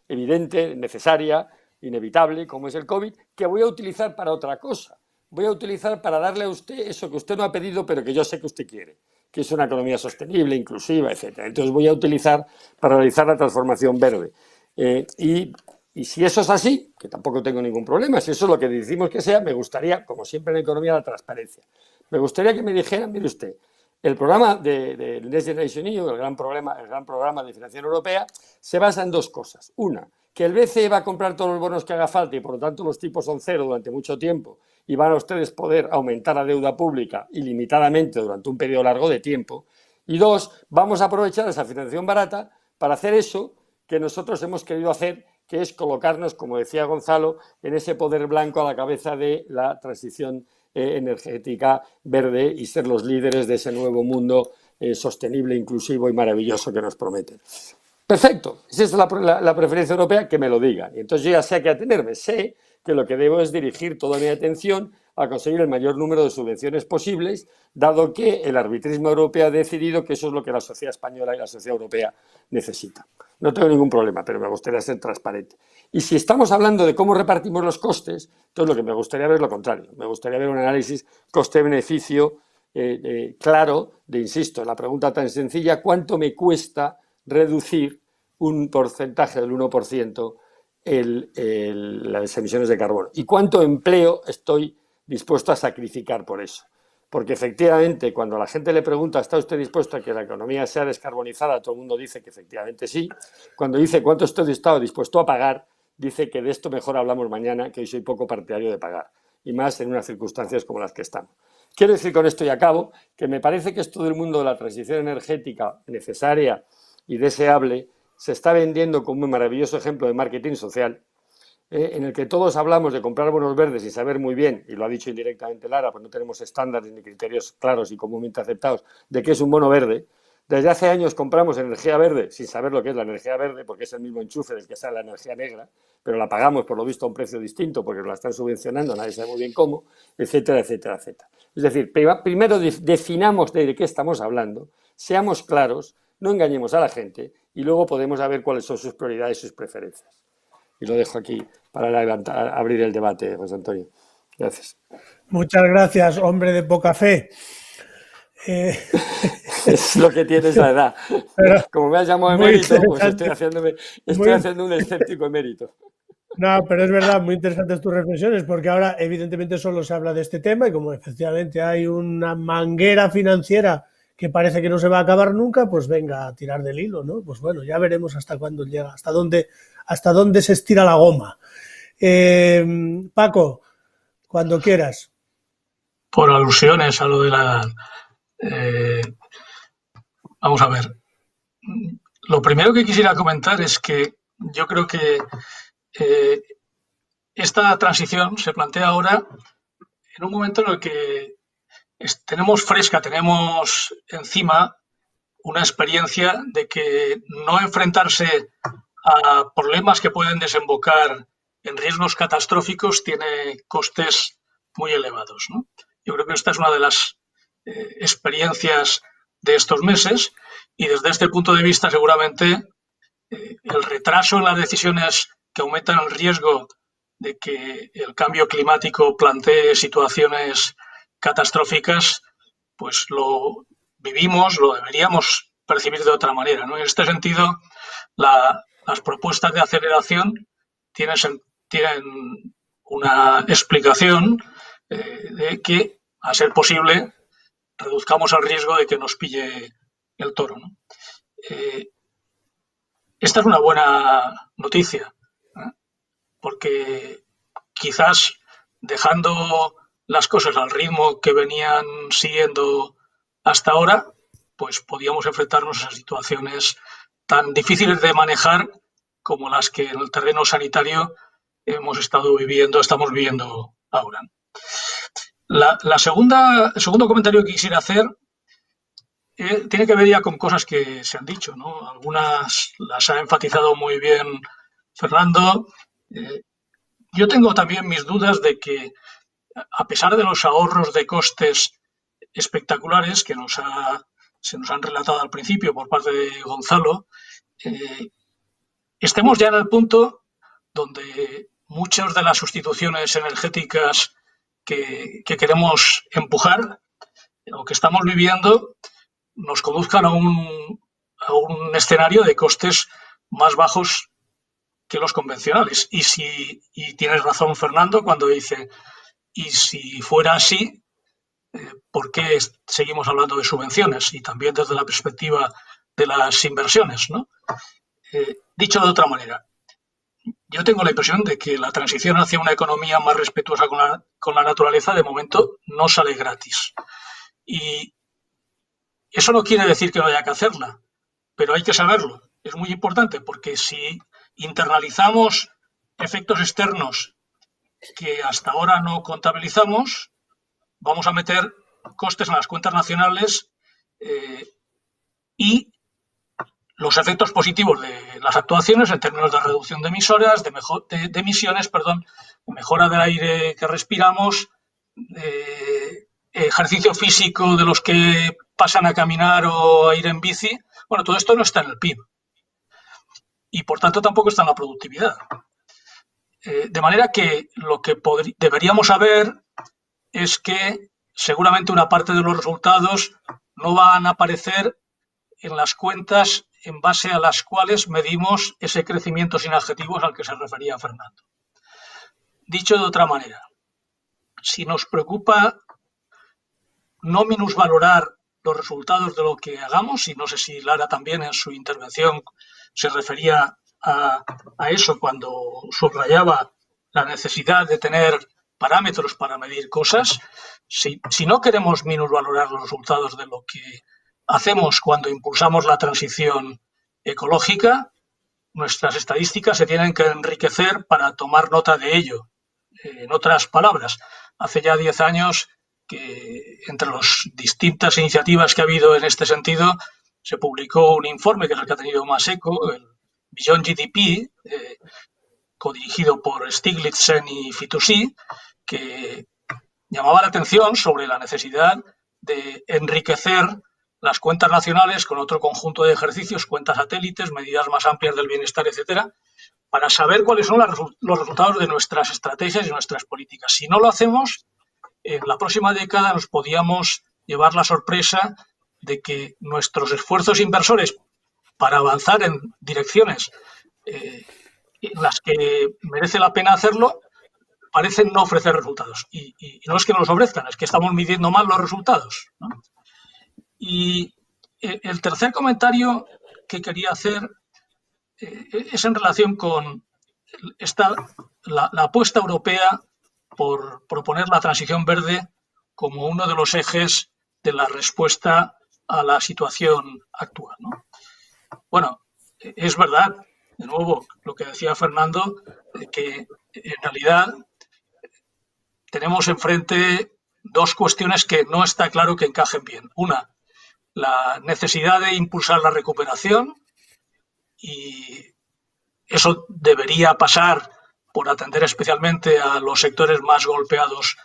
evidente, necesaria, inevitable, como es el COVID, que voy a utilizar para otra cosa. Voy a utilizar para darle a usted eso que usted no ha pedido, pero que yo sé que usted quiere, que es una economía sostenible, inclusiva, etc. Entonces voy a utilizar para realizar la transformación verde. Y si eso es así, que tampoco tengo ningún problema, si eso es lo que decimos que sea, me gustaría, como siempre en la economía, la transparencia. Me gustaría que me dijeran, mire usted, el programa de Next Generation EU, el gran programa de financiación europea, se basa en dos cosas. Una, que el BCE va a comprar todos los bonos que haga falta y por lo tanto los tipos son cero durante mucho tiempo y van a ustedes poder aumentar la deuda pública ilimitadamente durante un periodo largo de tiempo. Y dos, vamos a aprovechar esa financiación barata para hacer eso que nosotros hemos querido hacer, que es colocarnos, como decía Gonzalo, en ese poder blanco a la cabeza de la transición energética verde y ser los líderes de ese nuevo mundo sostenible, inclusivo y maravilloso que nos prometen. Perfecto, si esa es la preferencia europea, que me lo digan. Y entonces yo ya sé a qué atenerme. Sé que lo que debo es dirigir toda mi atención a conseguir el mayor número de subvenciones posibles, dado que el arbitrismo europeo ha decidido que eso es lo que la sociedad española y la sociedad europea necesitan. No tengo ningún problema, pero me gustaría ser transparente. Y si estamos hablando de cómo repartimos los costes, entonces lo que me gustaría ver es lo contrario. Me gustaría ver un análisis coste-beneficio claro de, insisto, la pregunta tan sencilla, ¿cuánto me cuesta reducir un porcentaje del 1% las emisiones de carbono? ¿Y cuánto empleo estoy dispuesto a sacrificar por eso? Porque efectivamente, cuando a la gente le pregunta, ¿está usted dispuesto a que la economía sea descarbonizada? Todo el mundo dice que efectivamente sí. Cuando dice cuánto estoy dispuesto a pagar, dice que de esto mejor hablamos mañana, que hoy soy poco partidario de pagar. Y más en unas circunstancias como las que estamos. Quiero decir con esto y acabo, que me parece que esto del mundo de la transición energética necesaria y deseable se está vendiendo como un maravilloso ejemplo de marketing social, en el que todos hablamos de comprar bonos verdes y saber muy bien, y lo ha dicho indirectamente Lara, pues no tenemos estándares ni criterios claros y comúnmente aceptados de qué es un bono verde. Desde hace años compramos energía verde sin saber lo que es la energía verde, porque es el mismo enchufe del que sale la energía negra, pero la pagamos por lo visto a un precio distinto porque nos la están subvencionando, nadie sabe muy bien cómo, etcétera, etcétera, etcétera. Es decir, primero definamos de qué estamos hablando, seamos claros, no engañemos a la gente y luego podemos saber cuáles son sus prioridades y sus preferencias. Y lo dejo aquí para abrir el debate, José Antonio. Gracias. Muchas gracias, hombre de poca fe. Es lo que tienes la edad. Pero como me has llamado emérito, pues estoy haciendo un escéptico emérito. No, pero es verdad, muy interesantes tus reflexiones, porque ahora evidentemente solo se habla de este tema y como efectivamente hay una manguera financiera que parece que no se va a acabar nunca, pues venga a tirar del hilo, ¿no? Pues bueno, ya veremos hasta cuándo llega, hasta dónde se estira la goma. Paco, cuando quieras. Por alusiones a lo de la vamos a ver. Lo primero que quisiera comentar es que yo creo que esta transición se plantea ahora en un momento en el que tenemos encima una experiencia de que no enfrentarse a problemas que pueden desembocar en riesgos catastróficos tiene costes muy elevados, ¿no? Yo creo que esta es una de las experiencias de estos meses y desde este punto de vista seguramente el retraso en las decisiones que aumentan el riesgo de que el cambio climático plantee situaciones catastróficas, pues lo vivimos, lo deberíamos percibir de otra manera, ¿no? En este sentido, las propuestas de aceleración tienen una explicación de que, a ser posible, reduzcamos el riesgo de que nos pille el toro, ¿no? Esta es una buena noticia, ¿eh? Porque quizás dejando las cosas al ritmo que venían siguiendo hasta ahora, pues podíamos enfrentarnos a situaciones tan difíciles de manejar como las que en el terreno sanitario estamos viviendo ahora. El segundo comentario que quisiera hacer tiene que ver ya con cosas que se han dicho, ¿no? Algunas las ha enfatizado muy bien Fernando. Yo tengo también mis dudas de que, a pesar de los ahorros de costes espectaculares que se nos han relatado al principio por parte de Gonzalo, estemos ya en el punto donde muchas de las sustituciones energéticas que queremos empujar o que estamos viviendo nos conduzcan a un escenario de costes más bajos que los convencionales. Y tienes razón, Fernando, cuando dice, y si fuera así, ¿por qué seguimos hablando de subvenciones? Y también desde la perspectiva de las inversiones, ¿no? Dicho de otra manera, yo tengo la impresión de que la transición hacia una economía más respetuosa con la naturaleza, de momento, no sale gratis. Y eso no quiere decir que no haya que hacerla, pero hay que saberlo. Es muy importante porque si internalizamos efectos externos que hasta ahora no contabilizamos, vamos a meter costes en las cuentas nacionales y los efectos positivos de las actuaciones en términos de reducción de emisiones, de mejora del aire que respiramos, ejercicio físico de los que pasan a caminar o a ir en bici, bueno, todo esto no está en el PIB y por tanto tampoco está en la productividad. De manera que lo que deberíamos saber es que seguramente una parte de los resultados no van a aparecer en las cuentas en base a las cuales medimos ese crecimiento sin adjetivos al que se refería Fernando. Dicho de otra manera, si nos preocupa no minusvalorar los resultados de lo que hagamos, y no sé si Lara también en su intervención se refería a eso cuando subrayaba la necesidad de tener parámetros para medir cosas, si no queremos minusvalorar los resultados de lo que hacemos cuando impulsamos la transición ecológica, nuestras estadísticas se tienen que enriquecer para tomar nota de ello. En otras palabras, hace ya 10 años que entre las distintas iniciativas que ha habido en este sentido se publicó un informe que es el que ha tenido más eco, el Beyond GDP, codirigido por Stiglitz, Sen y Fitoussi, que llamaba la atención sobre la necesidad de enriquecer las cuentas nacionales con otro conjunto de ejercicios, cuentas satélites, medidas más amplias del bienestar, etcétera, para saber cuáles son los resultados de nuestras estrategias y nuestras políticas. Si no lo hacemos, en la próxima década nos podíamos llevar la sorpresa de que nuestros esfuerzos inversores para avanzar en direcciones en las que merece la pena hacerlo, parecen no ofrecer resultados. Y no es que no los ofrezcan, es que estamos midiendo mal los resultados, ¿no? Y el tercer comentario que quería hacer es en relación con la apuesta europea por proponer la transición verde como uno de los ejes de la respuesta a la situación actual, ¿no? Bueno, es verdad, de nuevo, lo que decía Fernando, que en realidad tenemos enfrente dos cuestiones que no está claro que encajen bien. Una, la necesidad de impulsar la recuperación, y eso debería pasar por atender especialmente a los sectores más golpeados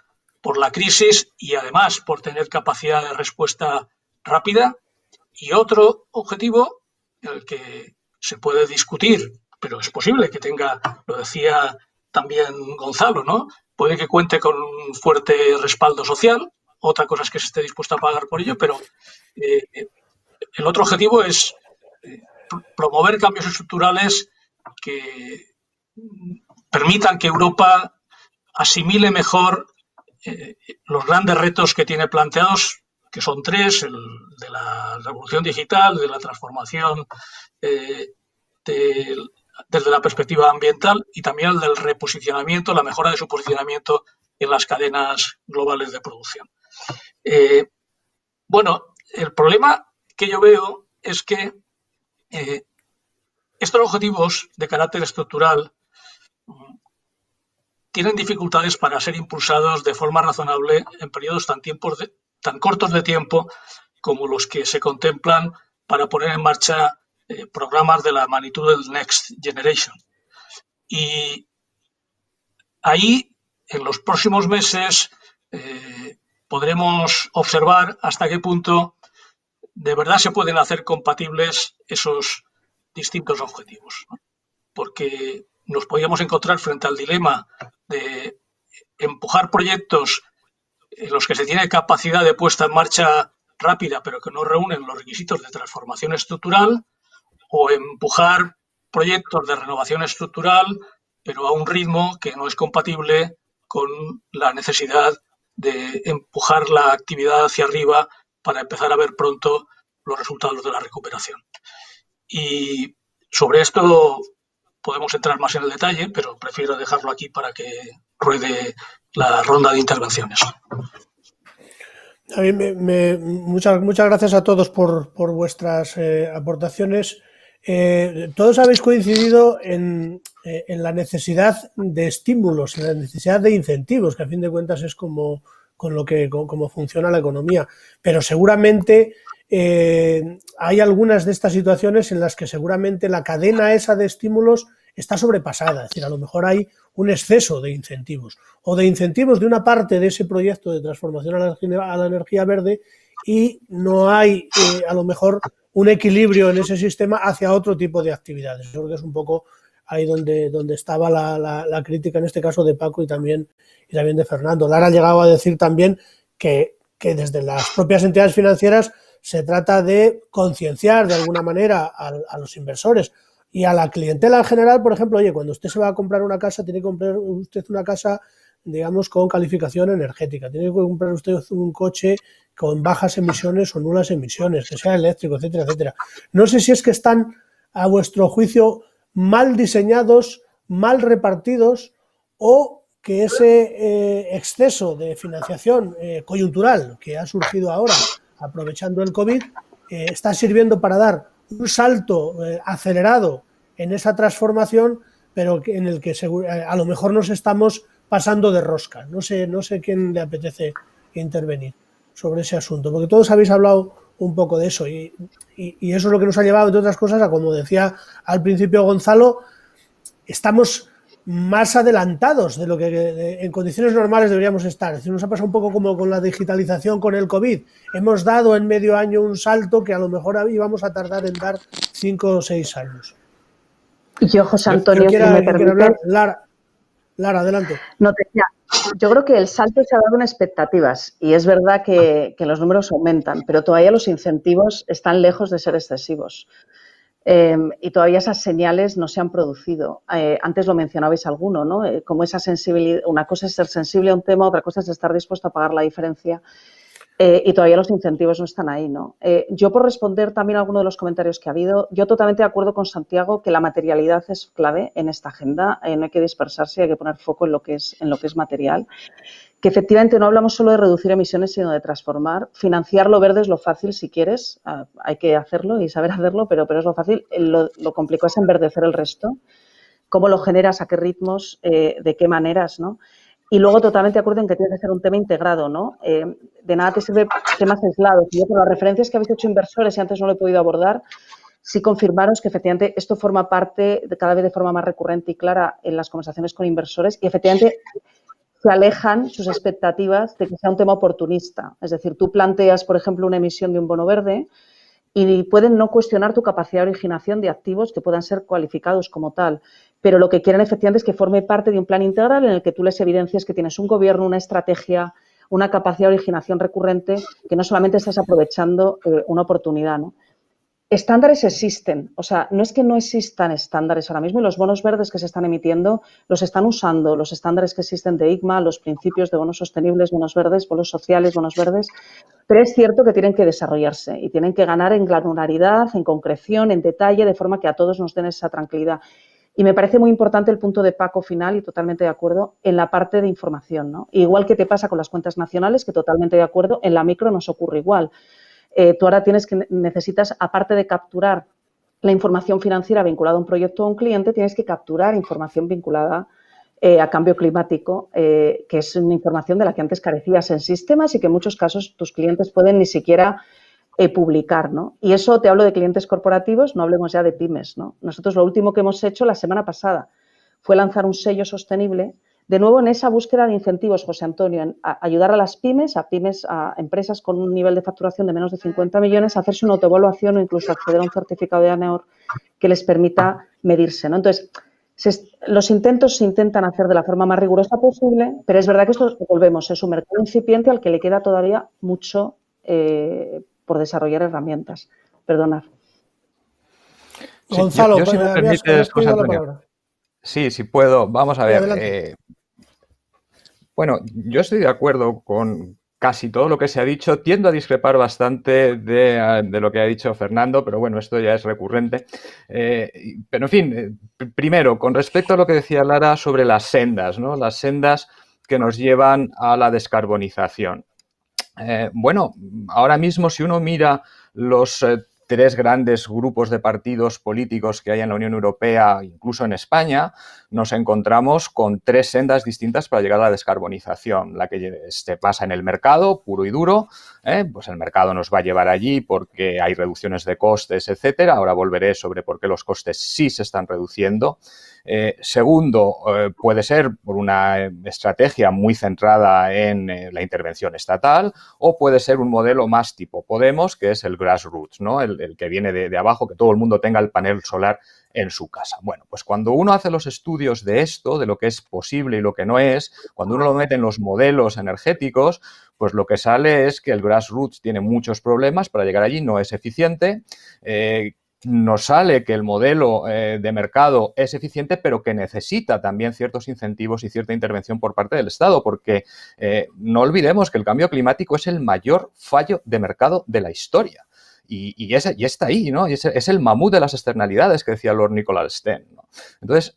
por la crisis y además por tener capacidad de respuesta rápida. Y otro objetivo, el que se puede discutir, pero es posible que tenga, lo decía también Gonzalo, ¿no? Puede que cuente con un fuerte respaldo social, otra cosa es que se esté dispuesto a pagar por ello, pero el otro objetivo es promover cambios estructurales que permitan que Europa asimile mejor los grandes retos que tiene planteados, que son tres: el de la revolución digital, de la transformación desde la perspectiva ambiental y también el del reposicionamiento, la mejora de su posicionamiento en las cadenas globales de producción. Bueno, el problema que yo veo es que estos objetivos de carácter estructural tienen dificultades para ser impulsados de forma razonable en periodos tan cortos de tiempo como los que se contemplan para poner en marcha programas de la magnitud del Next Generation. Y ahí, en los próximos meses, podremos observar hasta qué punto de verdad se pueden hacer compatibles esos distintos objetivos, ¿no? Porque nos podríamos encontrar frente al dilema de empujar proyectos en los que se tiene capacidad de puesta en marcha rápida, pero que no reúnen los requisitos de transformación estructural, o empujar proyectos de renovación estructural, pero a un ritmo que no es compatible con la necesidad de empujar la actividad hacia arriba para empezar a ver pronto los resultados de la recuperación. Y sobre esto podemos entrar más en el detalle, pero prefiero dejarlo aquí para que ruede la ronda de intervenciones. A mí muchas gracias a todos por vuestras aportaciones. Todos habéis coincidido en la necesidad de estímulos, en la necesidad de incentivos, que a fin de cuentas es como funciona la economía. Pero seguramente hay algunas de estas situaciones en las que seguramente la cadena esa de estímulos está sobrepasada. Es decir, a lo mejor hay un exceso de incentivos o de incentivos de una parte de ese proyecto de transformación a la energía verde y no hay a lo mejor un equilibrio en ese sistema hacia otro tipo de actividades. Yo creo que es un poco ahí donde estaba la crítica en este caso de Paco y también de Fernando. Lara ha llegado a decir también que desde las propias entidades financieras se trata de concienciar de alguna manera a los inversores y a la clientela en general. Por ejemplo, oye, cuando usted se va a comprar una casa, tiene que comprar usted una casa, digamos, con calificación energética, tiene que comprar usted un coche con bajas emisiones o nulas emisiones, que sea eléctrico, etcétera, etcétera. No sé si es que están, a vuestro juicio, mal diseñados, mal repartidos, o que ese exceso de financiación coyuntural que ha surgido ahora, aprovechando el COVID, está sirviendo para dar un salto acelerado en esa transformación, pero en el que a lo mejor nos estamos pasando de rosca. No sé quién le apetece intervenir sobre ese asunto, porque todos habéis hablado un poco de eso y eso es lo que nos ha llevado, entre otras cosas, a, como decía al principio Gonzalo, estamos más adelantados de lo que en condiciones normales deberíamos estar. Es decir, nos ha pasado un poco como con la digitalización con el COVID. Hemos dado en medio año un salto que a lo mejor íbamos a tardar en dar 5 o 6 años. Yo, José Antonio, si me permite... Lara, adelante. No, yo creo que el salto se ha dado en expectativas y es verdad que los números aumentan, pero todavía los incentivos están lejos de ser excesivos. Y todavía esas señales no se han producido. Antes lo mencionabais alguno, ¿no? Como esa sensibilidad, una cosa es ser sensible a un tema, otra cosa es estar dispuesto a pagar la diferencia. Y todavía los incentivos no están ahí, ¿no? Yo, por responder también a alguno de los comentarios que ha habido, yo totalmente de acuerdo con Santiago que la materialidad es clave en esta agenda. No hay que dispersarse, hay que poner foco en lo que es material. Que efectivamente no hablamos solo de reducir emisiones, sino de transformar. Financiar lo verde es lo fácil, si quieres, hay que hacerlo y saber hacerlo, pero es lo fácil. Lo complicado es enverdecer el resto. ¿Cómo lo generas? ¿A qué ritmos? ¿De qué maneras? ¿No? Y luego totalmente de acuerdo en que tiene que ser un tema integrado, ¿no? De nada te sirve temas aislados. Yo, por las referencias que habéis hecho inversores y antes no lo he podido abordar, sí confirmaros que efectivamente esto forma parte cada vez de forma más recurrente y clara en las conversaciones con inversores y efectivamente se alejan sus expectativas de que sea un tema oportunista. Es decir, tú planteas, por ejemplo, una emisión de un bono verde y pueden no cuestionar tu capacidad de originación de activos que puedan ser cualificados como tal, pero lo que quieren efectivamente es que forme parte de un plan integral en el que tú les evidencias que tienes un gobierno, una estrategia, una capacidad de originación recurrente, que no solamente estás aprovechando una oportunidad, ¿no? Estándares existen, o sea, no es que no existan estándares ahora mismo y los bonos verdes que se están emitiendo los están usando, los estándares que existen de ICMA, los principios de bonos sostenibles, bonos verdes, bonos sociales, bonos verdes, pero es cierto que tienen que desarrollarse y tienen que ganar en granularidad, en concreción, en detalle, de forma que a todos nos den esa tranquilidad. Y me parece muy importante el punto de Paco final y totalmente de acuerdo en la parte de información, ¿no? Igual que te pasa con las cuentas nacionales, que totalmente de acuerdo, en la micro nos ocurre igual. Tú ahora necesitas, aparte de capturar la información financiera vinculada a un proyecto o a un cliente, tienes que capturar información vinculada a cambio climático, que es una información de la que antes carecías en sistemas y que en muchos casos tus clientes pueden ni siquiera publicar, ¿no? Y eso te hablo de clientes corporativos, no hablemos ya de pymes, ¿no? Nosotros lo último que hemos hecho la semana pasada fue lanzar un sello sostenible. De nuevo, en esa búsqueda de incentivos, José Antonio, en ayudar a las pymes, a empresas con un nivel de facturación de menos de 50 millones, a hacerse una autoevaluación o incluso acceder a un certificado de ANEOR que les permita medirse, ¿no? Entonces, los intentos se intentan hacer de la forma más rigurosa posible, pero es verdad que esto, volvemos, es un mercado incipiente al que le queda todavía mucho por desarrollar herramientas. Perdonad. Sí, Gonzalo, yo si me permites, José Antonio. Sí, si puedo. Vamos a ver. Bueno, yo estoy de acuerdo con casi todo lo que se ha dicho. Tiendo a discrepar bastante de lo que ha dicho Fernando, pero bueno, esto ya es recurrente. Pero en fin, primero, con respecto a lo que decía Lara sobre las sendas, ¿no? Las sendas que nos llevan a la descarbonización. Bueno, ahora mismo si uno mira los tres grandes grupos de partidos políticos que hay en la Unión Europea, incluso en España, nos encontramos con tres sendas distintas para llegar a la descarbonización. La que se basa en el mercado, puro y duro, pues el mercado nos va a llevar allí porque hay reducciones de costes, etcétera. Ahora volveré sobre por qué los costes sí se están reduciendo. Segundo, puede ser por una estrategia muy centrada en la intervención estatal, o puede ser un modelo más tipo Podemos, que es el grassroots, ¿no? El que viene de abajo, que todo el mundo tenga el panel solar en su casa. Bueno, pues cuando uno hace los estudios de esto, de lo que es posible y lo que no es, cuando uno lo mete en los modelos energéticos, pues lo que sale es que el grassroots tiene muchos problemas para llegar allí, no es eficiente. Nos sale que el modelo de mercado es eficiente, pero que necesita también ciertos incentivos y cierta intervención por parte del Estado, porque no olvidemos que el cambio climático es el mayor fallo de mercado de la historia. Y está ahí, ¿no? Y es el mamut de las externalidades que decía Lord Nicholas Sten, ¿no? Entonces,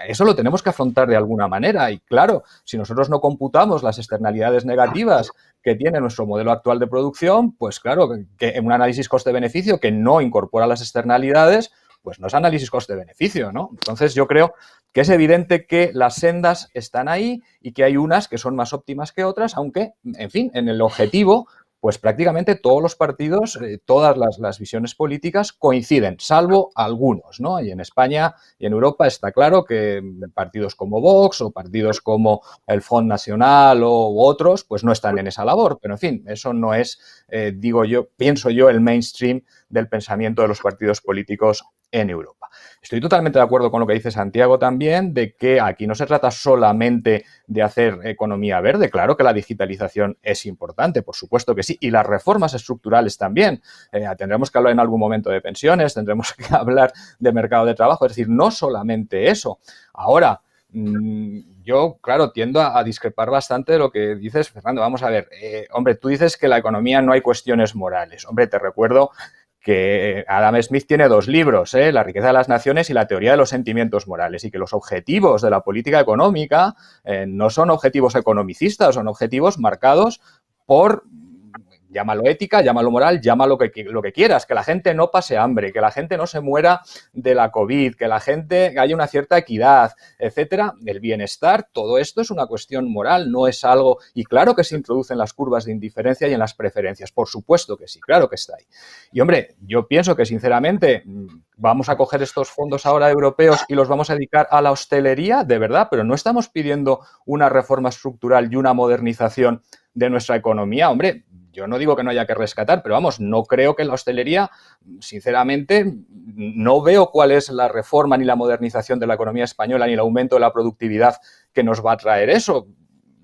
eso lo tenemos que afrontar de alguna manera. Y claro, si nosotros no computamos las externalidades negativas que tiene nuestro modelo actual de producción, pues claro, que en un análisis coste-beneficio que no incorpora las externalidades, pues no es análisis coste-beneficio, ¿no? Entonces, yo creo que es evidente que las sendas están ahí y que hay unas que son más óptimas que otras, aunque, en fin, en el objetivo, pues prácticamente todos los partidos, todas las visiones políticas coinciden, salvo algunos, ¿no? Y en España y en Europa está claro que partidos como Vox o partidos como el Front Nacional u otros, pues no están en esa labor. Pero, en fin, eso no es, pienso yo, el mainstream del pensamiento de los partidos políticos en Europa. Estoy totalmente de acuerdo con lo que dice Santiago también, de que aquí no se trata solamente de hacer economía verde. Claro que la digitalización es importante, por supuesto que sí, y las reformas estructurales también. Tendremos que hablar en algún momento de pensiones, tendremos que hablar de mercado de trabajo, es decir, no solamente eso. Ahora, yo, claro, tiendo a discrepar bastante de lo que dices, Fernando. Vamos a ver, hombre, tú dices que la economía no hay cuestiones morales. Hombre, te recuerdo que Adam Smith tiene 2 libros, La riqueza de las naciones y la teoría de los sentimientos morales, y que los objetivos de la política económica no son objetivos economicistas, son objetivos marcados por, llámalo ética, llámalo moral, llámalo lo que quieras, que la gente no pase hambre, que la gente no se muera de la COVID, que la gente haya una cierta equidad, etcétera. El bienestar, todo esto es una cuestión moral, no es algo, y claro que se introducen las curvas de indiferencia y en las preferencias, por supuesto que sí, claro que está ahí. Y hombre, yo pienso que sinceramente vamos a coger estos fondos ahora europeos y los vamos a dedicar a la hostelería, de verdad, pero no estamos pidiendo una reforma estructural y una modernización de nuestra economía. Hombre, yo no digo que no haya que rescatar, pero vamos, no creo que la hostelería, sinceramente, no veo cuál es la reforma ni la modernización de la economía española ni el aumento de la productividad que nos va a traer eso.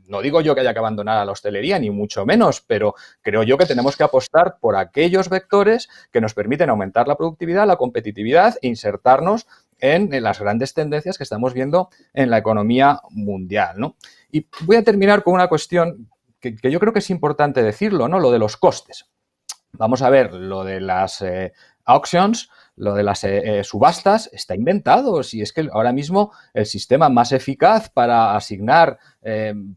No digo yo que haya que abandonar a la hostelería, ni mucho menos, pero creo yo que tenemos que apostar por aquellos vectores que nos permiten aumentar la productividad, la competitividad e insertarnos en las grandes tendencias que estamos viendo en la economía mundial, ¿no? Y voy a terminar con una cuestión que yo creo que es importante decirlo, ¿no? Lo de los costes. Vamos a ver, lo de las auctions, lo de las subastas, está inventado. Si es que ahora mismo el sistema más eficaz para asignar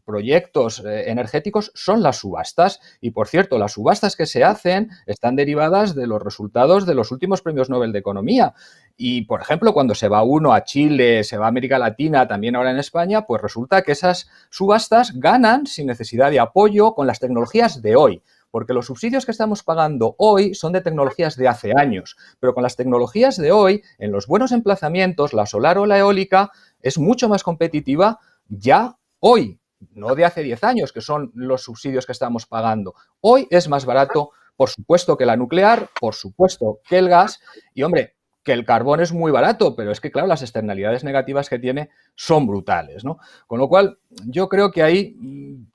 proyectos energéticos son las subastas. Y, por cierto, las subastas que se hacen están derivadas de los resultados de los últimos premios Nobel de Economía. Y, por ejemplo, cuando se va uno a Chile, se va a América Latina, también ahora en España, pues resulta que esas subastas ganan sin necesidad de apoyo con las tecnologías de hoy. Porque los subsidios que estamos pagando hoy son de tecnologías de hace años, pero con las tecnologías de hoy, en los buenos emplazamientos, la solar o la eólica es mucho más competitiva ya hoy, no de hace 10 años, que son los subsidios que estamos pagando. Hoy es más barato, por supuesto, que la nuclear, por supuesto, que el gas, y hombre, que el carbón es muy barato, pero es que, claro, las externalidades negativas que tiene son brutales, ¿no? Con lo cual, yo creo que ahí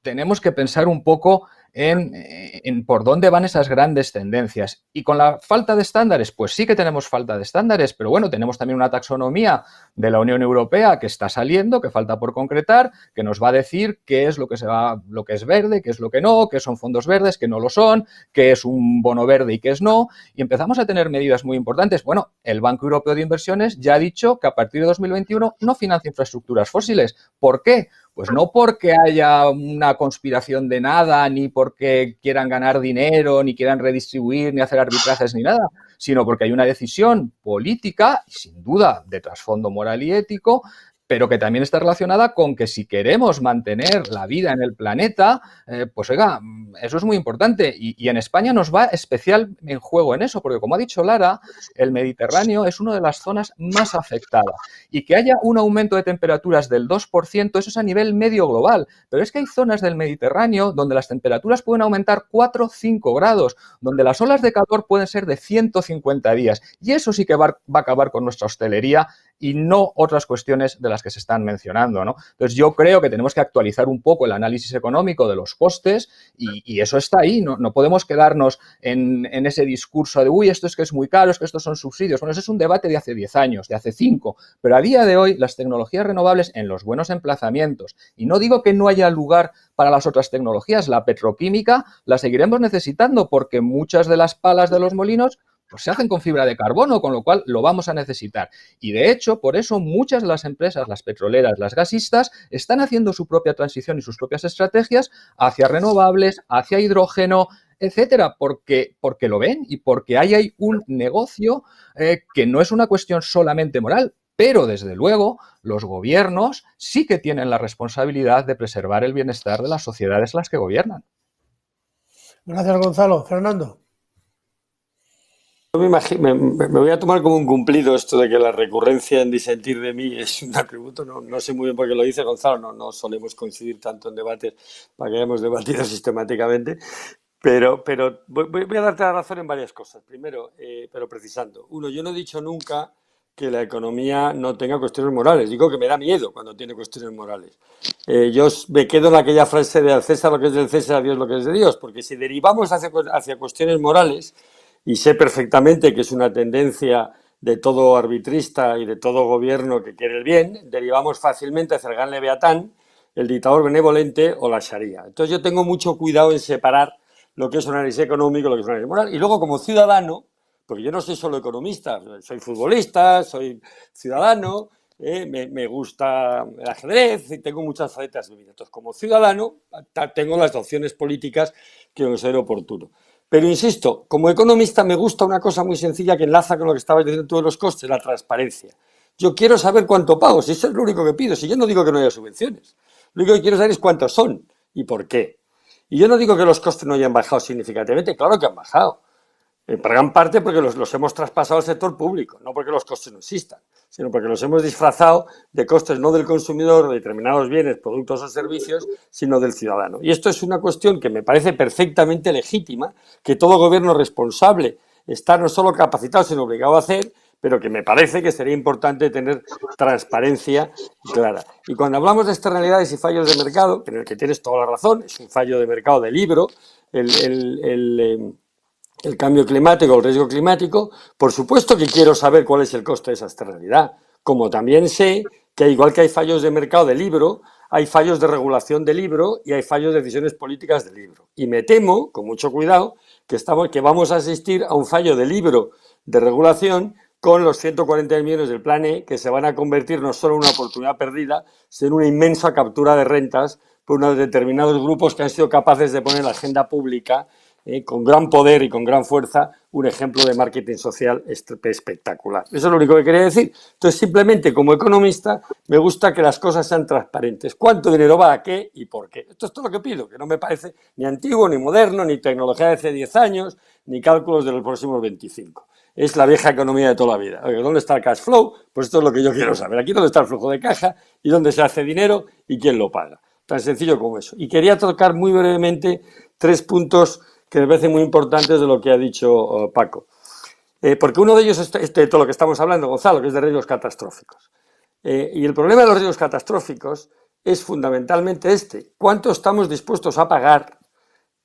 tenemos que pensar un poco en por dónde van esas grandes tendencias. Y con la falta de estándares, pues sí que tenemos falta de estándares, pero bueno, tenemos también una taxonomía de la Unión Europea que está saliendo, que falta por concretar, que nos va a decir qué es lo que es verde, qué es lo que no, qué son fondos verdes, qué no lo son, qué es un bono verde y qué es no, y empezamos a tener medidas muy importantes. Bueno, el Banco Europeo de Inversiones ya ha dicho que a partir de 2021 no financia infraestructuras fósiles. ¿Por qué? Pues no porque haya una conspiración de nada, ni porque quieran ganar dinero, ni quieran redistribuir, ni hacer arbitrajes, ni nada, sino porque hay una decisión política, y sin duda de trasfondo moral y ético, pero que también está relacionada con que si queremos mantener la vida en el planeta, pues oiga, eso es muy importante y en España nos va especial en juego en eso, porque como ha dicho Lara, el Mediterráneo es una de las zonas más afectadas y que haya un aumento de temperaturas del 2%, eso es a nivel medio global, pero es que hay zonas del Mediterráneo donde las temperaturas pueden aumentar 4 o 5 grados, donde las olas de calor pueden ser de 150 días y eso sí que va a acabar con nuestra hostelería y no otras cuestiones de las que se están mencionando, ¿no? Entonces, yo creo que tenemos que actualizar un poco el análisis económico de los costes y eso está ahí. No podemos quedarnos en ese discurso de, uy, esto es que es muy caro, es que estos son subsidios. Bueno, ese es un debate de hace 10 años, de hace 5, pero a día de hoy las tecnologías renovables en los buenos emplazamientos, y no digo que no haya lugar para las otras tecnologías, la petroquímica la seguiremos necesitando porque muchas de las palas de los molinos pues se hacen con fibra de carbono, con lo cual lo vamos a necesitar. Y de hecho, por eso muchas de las empresas, las petroleras, las gasistas, están haciendo su propia transición y sus propias estrategias hacia renovables, hacia hidrógeno, etcétera, porque lo ven y porque ahí hay un negocio que no es una cuestión solamente moral, pero desde luego los gobiernos sí que tienen la responsabilidad de preservar el bienestar de las sociedades en las que gobiernan. Gracias, Gonzalo. Fernando. Yo me voy a tomar como un cumplido esto de que la recurrencia en disentir de mí es un atributo. No sé muy bien por qué lo dice Gonzalo, no solemos coincidir tanto en debates para que hayamos debatido sistemáticamente, pero voy a darte la razón en varias cosas. Primero, pero precisando. Uno, yo no he dicho nunca que la economía no tenga cuestiones morales. Digo que me da miedo cuando tiene cuestiones morales. Yo me quedo en aquella frase de al César lo que es del César, a Dios lo que es de Dios, porque si derivamos hacia cuestiones morales, y sé perfectamente que es una tendencia de todo arbitrista y de todo gobierno que quiere el bien, derivamos fácilmente hacia el gran Leviatán, el dictador benevolente o la Sharia. Entonces yo tengo mucho cuidado en separar lo que es un análisis económico y lo que es un análisis moral. Y luego como ciudadano, porque yo no soy solo economista, soy futbolista, soy ciudadano, me gusta el ajedrez y tengo muchas facetas de vida. Entonces como ciudadano tengo las opciones políticas que considero oportuno. Pero insisto, como economista me gusta una cosa muy sencilla que enlaza con lo que estabas diciendo tú de los costes, la transparencia. Yo quiero saber cuánto pago, si eso es lo único que pido, si yo no digo que no haya subvenciones. Lo único que quiero saber es cuántos son y por qué. Y yo no digo que los costes no hayan bajado significativamente, claro que han bajado. En gran parte porque los hemos traspasado al sector público, no porque los costes no existan, sino porque los hemos disfrazado de costes no del consumidor de determinados bienes, productos o servicios, sino del ciudadano. Y esto es una cuestión que me parece perfectamente legítima, que todo gobierno responsable está no solo capacitado, sino obligado a hacer, pero que me parece que sería importante tener transparencia clara. Y cuando hablamos de externalidades y fallos de mercado, en el que tienes toda la razón, es un fallo de mercado de libro, el cambio climático, el riesgo climático, por supuesto que quiero saber cuál es el coste de esa externalidad, como también sé que igual que hay fallos de mercado de libro, hay fallos de regulación del libro y hay fallos de decisiones políticas del libro. Y me temo, con mucho cuidado, que vamos a asistir a un fallo de libro de regulación con los 140 millones del Plan E, que se van a convertir no solo en una oportunidad perdida, sino en una inmensa captura de rentas por unos determinados grupos que han sido capaces de poner en la agenda pública con gran poder y con gran fuerza, un ejemplo de marketing social espectacular. Eso es lo único que quería decir. Entonces, simplemente, como economista, me gusta que las cosas sean transparentes. ¿Cuánto dinero va a qué y por qué? Esto es todo lo que pido, que no me parece ni antiguo, ni moderno, ni tecnología de hace 10 años, ni cálculos de los próximos 25. Es la vieja economía de toda la vida. Oye, ¿dónde está el cash flow? Pues esto es lo que yo quiero saber. Aquí dónde está el flujo de caja y dónde se hace dinero y quién lo paga. Tan sencillo como eso. Y quería tocar muy brevemente 3 puntos que me parecen muy importantes de lo que ha dicho Paco. Porque uno de ellos es de todo lo que estamos hablando, Gonzalo, que es de riesgos catastróficos. Y el problema de los riesgos catastróficos es fundamentalmente este. ¿Cuánto estamos dispuestos a pagar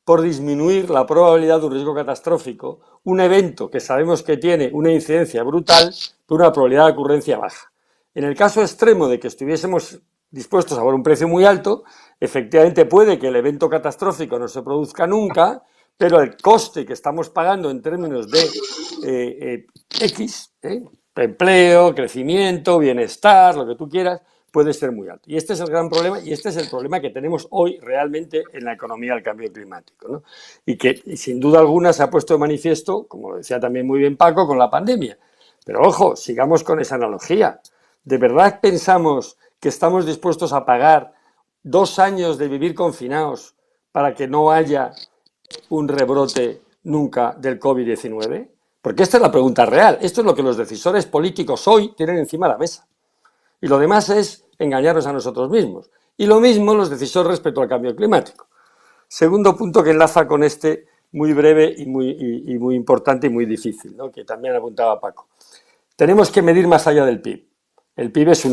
por disminuir la probabilidad de un riesgo catastrófico, un evento que sabemos que tiene una incidencia brutal, pero una probabilidad de ocurrencia baja? En el caso extremo de que estuviésemos dispuestos a pagar un precio muy alto, efectivamente puede que el evento catastrófico no se produzca nunca, pero el coste que estamos pagando en términos de empleo, crecimiento, bienestar, lo que tú quieras, puede ser muy alto. Y este es el gran problema, y este es el problema que tenemos hoy realmente en la economía del cambio climático, ¿no? Y que sin duda alguna se ha puesto de manifiesto, como lo decía también muy bien Paco, con la pandemia. Pero ojo, sigamos con esa analogía. ¿De verdad pensamos que estamos dispuestos a pagar 2 años de vivir confinados para que no haya un rebrote nunca del COVID-19? Porque esta es la pregunta real. Esto es lo que los decisores políticos hoy tienen encima de la mesa. Y lo demás es engañarnos a nosotros mismos. Y lo mismo los decisores respecto al cambio climático. Segundo punto que enlaza con este, muy breve y muy importante y muy difícil, ¿no? Que también apuntaba Paco. Tenemos que medir más allá del PIB. El PIB es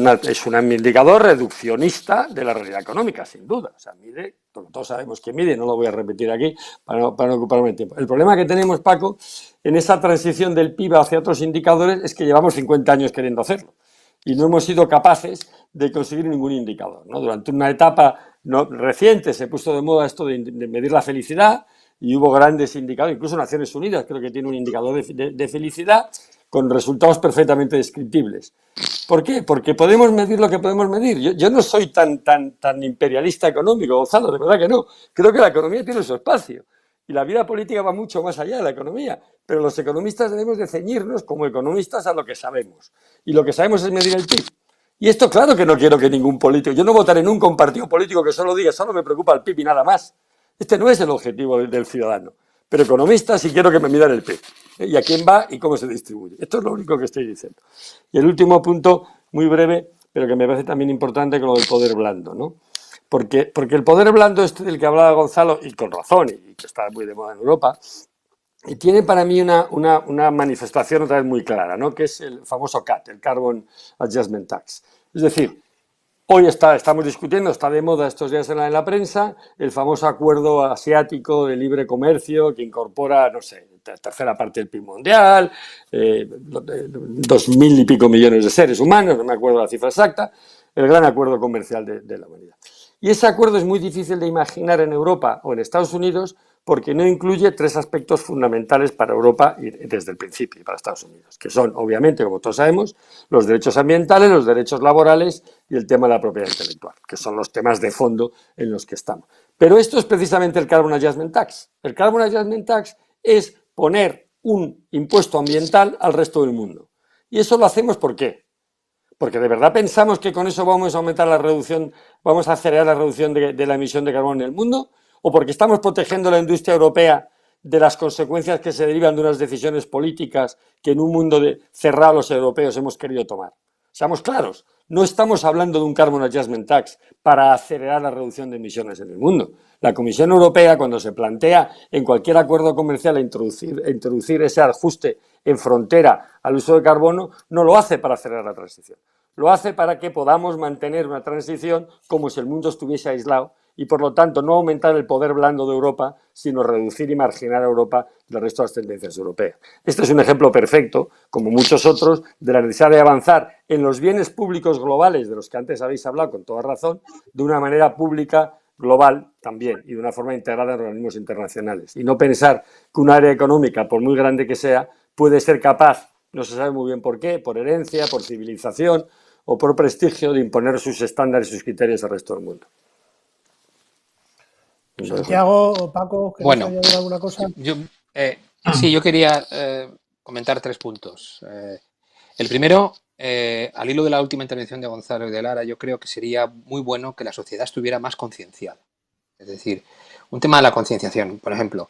un indicador reduccionista de la realidad económica, sin duda. O sea, mide, todos sabemos que mide, no lo voy a repetir aquí para no ocuparme el tiempo. El problema que tenemos, Paco, en esa transición del PIB hacia otros indicadores es que llevamos 50 años queriendo hacerlo y no hemos sido capaces de conseguir ningún indicador, ¿no? Durante una etapa reciente se puso de moda esto de medir la felicidad y hubo grandes indicadores, incluso Naciones Unidas creo que tiene un indicador de felicidad con resultados perfectamente descriptibles. ¿Por qué? Porque podemos medir lo que podemos medir. Yo no soy tan imperialista económico, Gonzalo, de verdad que no. Creo que la economía tiene su espacio y la vida política va mucho más allá de la economía, pero los economistas debemos de ceñirnos como economistas a lo que sabemos. Y lo que sabemos es medir el PIB. Y esto claro que no quiero que ningún político, yo no votaré nunca un partido político que solo diga, solo me preocupa el PIB y nada más. Este no es el objetivo del ciudadano. Pero economista sí quiero que me midan el PIB. Y a quién va y cómo se distribuye. Esto es lo único que estoy diciendo. Y el último punto, muy breve, pero que me parece también importante, con lo del poder blando, ¿no? Porque el poder blando este del que hablaba Gonzalo, y con razón, y que está muy de moda en Europa, y tiene para mí una manifestación otra vez muy clara, ¿no? Que es el famoso CAT, el Carbon Adjustment Tax. Es decir, hoy estamos discutiendo, está de moda estos días en la prensa, el famoso acuerdo asiático de libre comercio que incorpora, no sé, tercera parte del PIB mundial, 2.000 y pico millones de seres humanos, no me acuerdo la cifra exacta, el gran acuerdo comercial de la humanidad. Y ese acuerdo es muy difícil de imaginar en Europa o en Estados Unidos porque no incluye 3 aspectos fundamentales para Europa y desde el principio y para Estados Unidos, que son, obviamente, como todos sabemos, los derechos ambientales, los derechos laborales y el tema de la propiedad intelectual, que son los temas de fondo en los que estamos. Pero esto es precisamente el Carbon Adjustment Tax. El Carbon Adjustment Tax es poner un impuesto ambiental al resto del mundo. Y eso lo hacemos ¿por qué? Porque de verdad pensamos que con eso vamos a aumentar la reducción, vamos a acelerar la reducción de la emisión de carbono en el mundo, o porque estamos protegiendo a la industria europea de las consecuencias que se derivan de unas decisiones políticas que en un mundo cerrado los europeos hemos querido tomar. Seamos claros, no estamos hablando de un Carbon Adjustment Tax para acelerar la reducción de emisiones en el mundo. La Comisión Europea, cuando se plantea en cualquier acuerdo comercial introducir ese ajuste en frontera al uso de carbono, no lo hace para acelerar la transición. Lo hace para que podamos mantener una transición como si el mundo estuviese aislado y, por lo tanto, no aumentar el poder blando de Europa, sino reducir y marginar a Europa del resto de las tendencias europeas. Este es un ejemplo perfecto, como muchos otros, de la necesidad de avanzar en los bienes públicos globales, de los que antes habéis hablado con toda razón, de una manera pública, global también, y de una forma integrada en organismos internacionales. Y no pensar que un área económica, por muy grande que sea, puede ser capaz, no se sabe muy bien por qué, por herencia, por civilización o por prestigio, de imponer sus estándares y sus criterios al resto del mundo. Santiago o Paco, ¿queréis añadir alguna cosa? Sí, yo quería comentar 3 puntos. El primero, al hilo de la última intervención de Gonzalo y de Lara, yo creo que sería muy bueno que la sociedad estuviera más concienciada. Es decir, un tema de la concienciación, por ejemplo,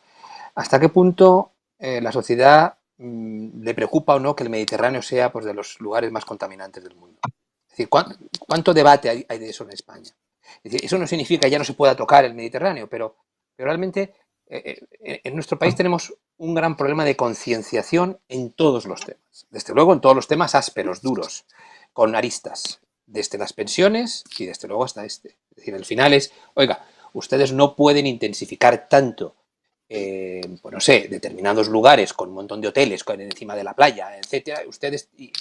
¿hasta qué punto la sociedad le preocupa o no que el Mediterráneo sea, pues, de los lugares más contaminantes del mundo? Es decir, ¿cuánto debate hay de eso en España? Es decir, eso no significa que ya no se pueda tocar el Mediterráneo, pero realmente en nuestro país tenemos un gran problema de concienciación en todos los temas. Desde luego en todos los temas ásperos, duros, con aristas, desde las pensiones y desde luego hasta este. Es decir, el final es, oiga, ustedes no pueden intensificar tanto, pues no sé, determinados lugares con un montón de hoteles encima de la playa, etcétera, ustedes y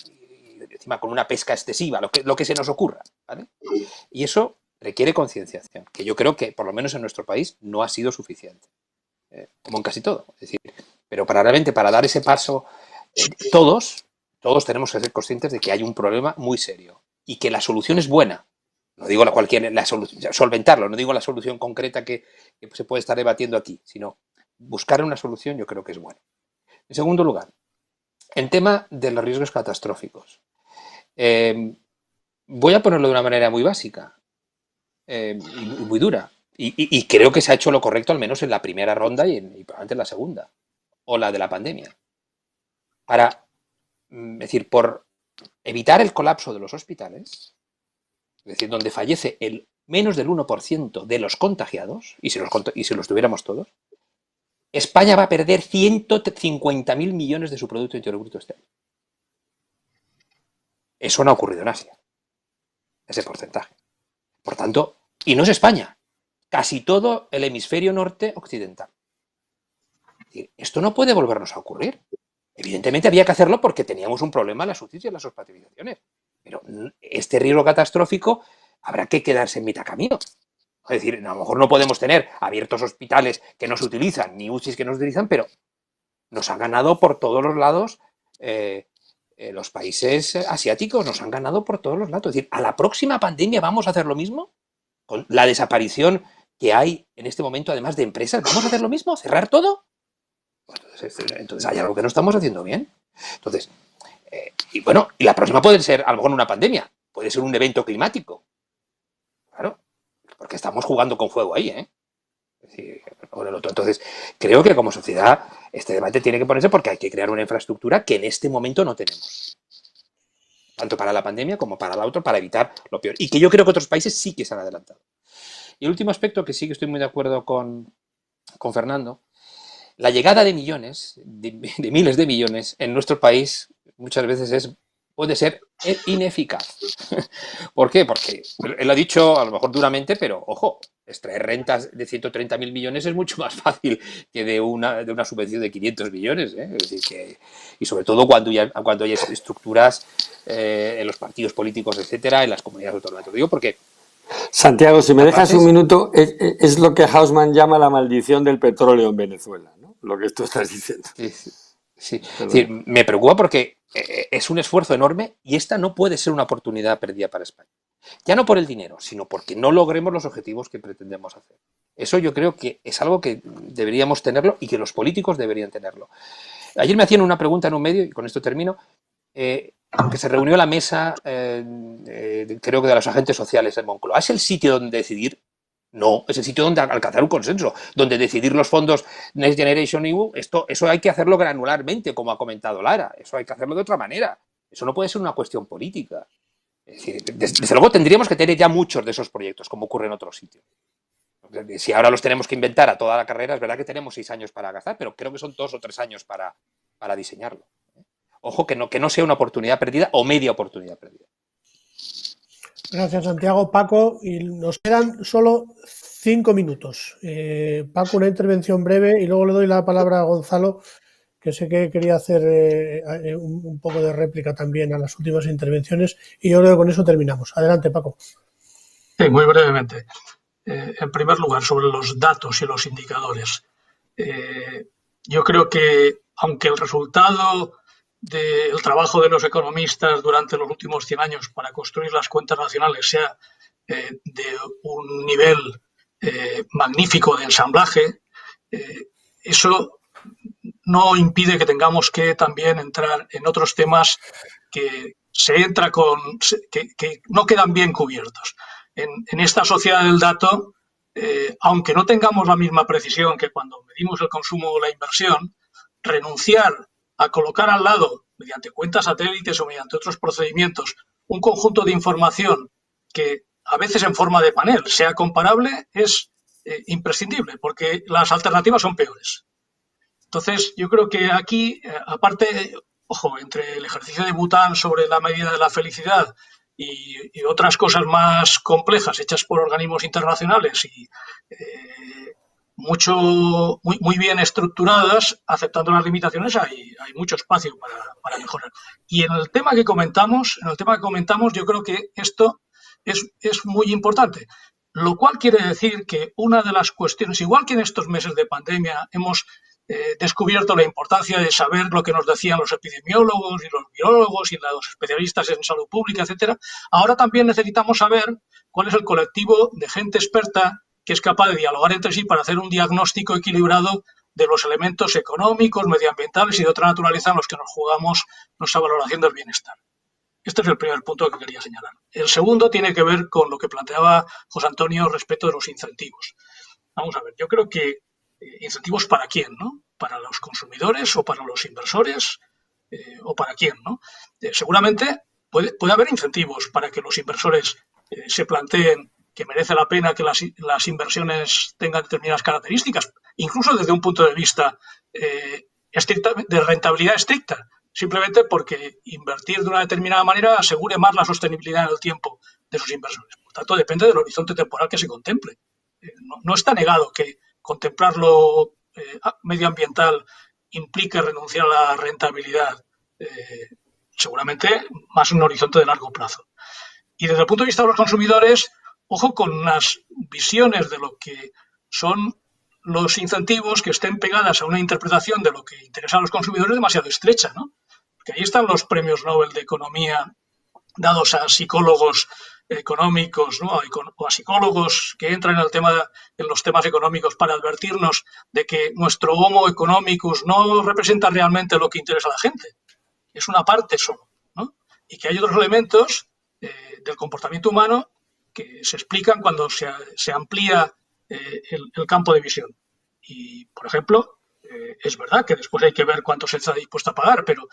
encima con una pesca excesiva, lo que se nos ocurra, ¿vale? Y eso requiere concienciación, que yo creo que por lo menos en nuestro país no ha sido suficiente, como en casi todo. Es decir, pero realmente para dar ese paso, todos tenemos que ser conscientes de que hay un problema muy serio y que la solución es buena. No digo solventarlo, no digo la solución concreta que se puede estar debatiendo aquí, sino buscar una solución yo creo que es bueno. En segundo lugar, en tema de los riesgos catastróficos. voy a ponerlo de una manera muy básica y muy dura. Y creo que se ha hecho lo correcto, al menos en la primera ronda y probablemente en la segunda, o la de la pandemia. Para, es decir, por evitar el colapso de los hospitales, es decir, donde fallece el menos del 1% de los contagiados, y si los tuviéramos todos, España va a perder 150.000 millones de su Producto Interior Bruto este año. Eso no ha ocurrido en Asia, ese porcentaje. Por tanto, y no es España, casi todo el hemisferio norte occidental. Es decir, esto no puede volvernos a ocurrir. Evidentemente había que hacerlo porque teníamos un problema en las UCIs y en las hospitalizaciones. Pero este riesgo catastrófico habrá que quedarse en mitad camino. Es decir, a lo mejor no podemos tener abiertos hospitales que no se utilizan, ni UCIs que no se utilizan, pero nos han ganado por todos los lados los países asiáticos, nos han ganado por todos los lados. Es decir, a la próxima pandemia vamos a hacer lo mismo, con la desaparición que hay en este momento, además de empresas, ¿vamos a hacer lo mismo? ¿Cerrar todo? Pues entonces hay algo que no estamos haciendo bien. Entonces, y bueno, y la próxima puede ser, a lo mejor, una pandemia, puede ser un evento climático. Claro, porque estamos jugando con fuego ahí, ¿eh? Es decir, con el otro. Entonces, creo que como sociedad este debate tiene que ponerse porque hay que crear una infraestructura que en este momento no tenemos. Tanto para la pandemia como para la otra, para evitar lo peor. Y que yo creo que otros países sí que se han adelantado. Y el último aspecto que sí que estoy muy de acuerdo con Fernando, la llegada de millones, de miles de millones en nuestro país muchas veces puede ser ineficaz. ¿Por qué? Porque él ha dicho, a lo mejor duramente, pero ojo, extraer rentas de 130.000 millones es mucho más fácil que de una subvención de 500 millones. Es decir, y sobre todo cuando hay estructuras en los partidos políticos, etcétera, en las comunidades autónomas. Te lo digo porque... Santiago, si me dejas un minuto, es lo que Hausmann llama la maldición del petróleo en Venezuela, ¿no? Lo que tú estás diciendo. Sí. Es decir, me preocupa porque es un esfuerzo enorme y esta no puede ser una oportunidad perdida para España. Ya no por el dinero, sino porque no logremos los objetivos que pretendemos hacer. Eso yo creo que es algo que deberíamos tenerlo y que los políticos deberían tenerlo. Ayer me hacían una pregunta en un medio, y con esto termino, que se reunió la mesa, creo que de los agentes sociales de Moncloa. ¿Es el sitio donde decidir? No, es el sitio donde alcanzar un consenso, donde decidir los fondos Next Generation EU, eso hay que hacerlo granularmente, como ha comentado Lara, eso hay que hacerlo de otra manera, eso no puede ser una cuestión política. Es decir, desde luego tendríamos que tener ya muchos de esos proyectos, como ocurre en otros sitios. Si ahora los tenemos que inventar a toda la carrera, es verdad que tenemos 6 años para gastar, pero creo que son 2 o 3 años para diseñarlo. Ojo, que no sea una oportunidad perdida o media oportunidad perdida. Gracias, Santiago. Paco, y nos quedan solo 5 minutos. Paco, una intervención breve y luego le doy la palabra a Gonzalo, que sé que quería hacer un poco de réplica también a las últimas intervenciones y yo creo que con eso terminamos. Adelante, Paco. Sí, muy brevemente. En primer lugar, sobre los datos y los indicadores. Yo creo que, aunque el resultado del trabajo de los economistas durante los últimos 100 años para construir las cuentas nacionales sea de un nivel magnífico de ensamblaje, eso no impide que tengamos que también entrar en otros temas que no quedan bien cubiertos. En esta sociedad del dato, aunque no tengamos la misma precisión que cuando medimos el consumo o la inversión, renunciar a colocar al lado, mediante cuentas satélites o mediante otros procedimientos, un conjunto de información que a veces en forma de panel sea comparable es imprescindible, porque las alternativas son peores. Entonces, yo creo que aquí, aparte, ojo, entre el ejercicio de Bután sobre la medida de la felicidad y otras cosas más complejas hechas por organismos internacionales y muy bien estructuradas, aceptando las limitaciones, hay mucho espacio para mejorar. Y en el tema que comentamos, yo creo que esto es muy importante. Lo cual quiere decir que una de las cuestiones, igual que en estos meses de pandemia hemos descubierto la importancia de saber lo que nos decían los epidemiólogos y los virólogos y los especialistas en salud pública, etcétera, ahora también necesitamos saber cuál es el colectivo de gente experta que es capaz de dialogar entre sí para hacer un diagnóstico equilibrado de los elementos económicos, medioambientales y de otra naturaleza en los que nos jugamos nuestra valoración del bienestar. Este es el primer punto que quería señalar. El segundo tiene que ver con lo que planteaba José Antonio respecto de los incentivos. Vamos a ver, yo creo que incentivos para quién, ¿no? ¿Para los consumidores o para los inversores o para quién, ¿no? Seguramente puede haber incentivos para que los inversores se planteen que merece la pena que las inversiones tengan determinadas características, incluso desde un punto de vista de rentabilidad estricta, simplemente porque invertir de una determinada manera asegure más la sostenibilidad en el tiempo de sus inversores. Por tanto, depende del horizonte temporal que se contemple. No está negado que contemplar lo medioambiental implique renunciar a la rentabilidad, seguramente más en un horizonte de largo plazo. Y desde el punto de vista de los consumidores, ojo con unas visiones de lo que son los incentivos que estén pegadas a una interpretación de lo que interesa a los consumidores demasiado estrecha, ¿no? Porque ahí están los premios Nobel de Economía dados a psicólogos económicos, ¿no? O a psicólogos que entran en los temas económicos para advertirnos de que nuestro Homo economicus no representa realmente lo que interesa a la gente. Es una parte solo, ¿no? Y que hay otros elementos del comportamiento humano que se explican cuando se amplía el campo de visión. Y, por ejemplo, es verdad que después hay que ver cuánto se está dispuesto a pagar, pero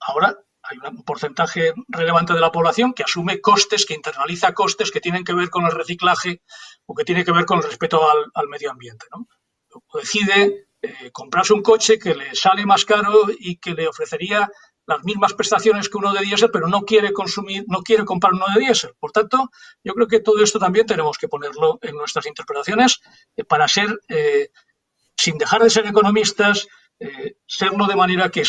ahora hay un porcentaje relevante de la población que asume costes, que internaliza costes que tienen que ver con el reciclaje o que tienen que ver con el respeto al medio ambiente, ¿no? O decide comprarse un coche que le sale más caro y que le ofrecería las mismas prestaciones que uno de diésel, pero no quiere comprar uno de diésel. Por tanto, yo creo que todo esto también tenemos que ponerlo en nuestras interpretaciones para ser, sin dejar de ser economistas, serlo de manera que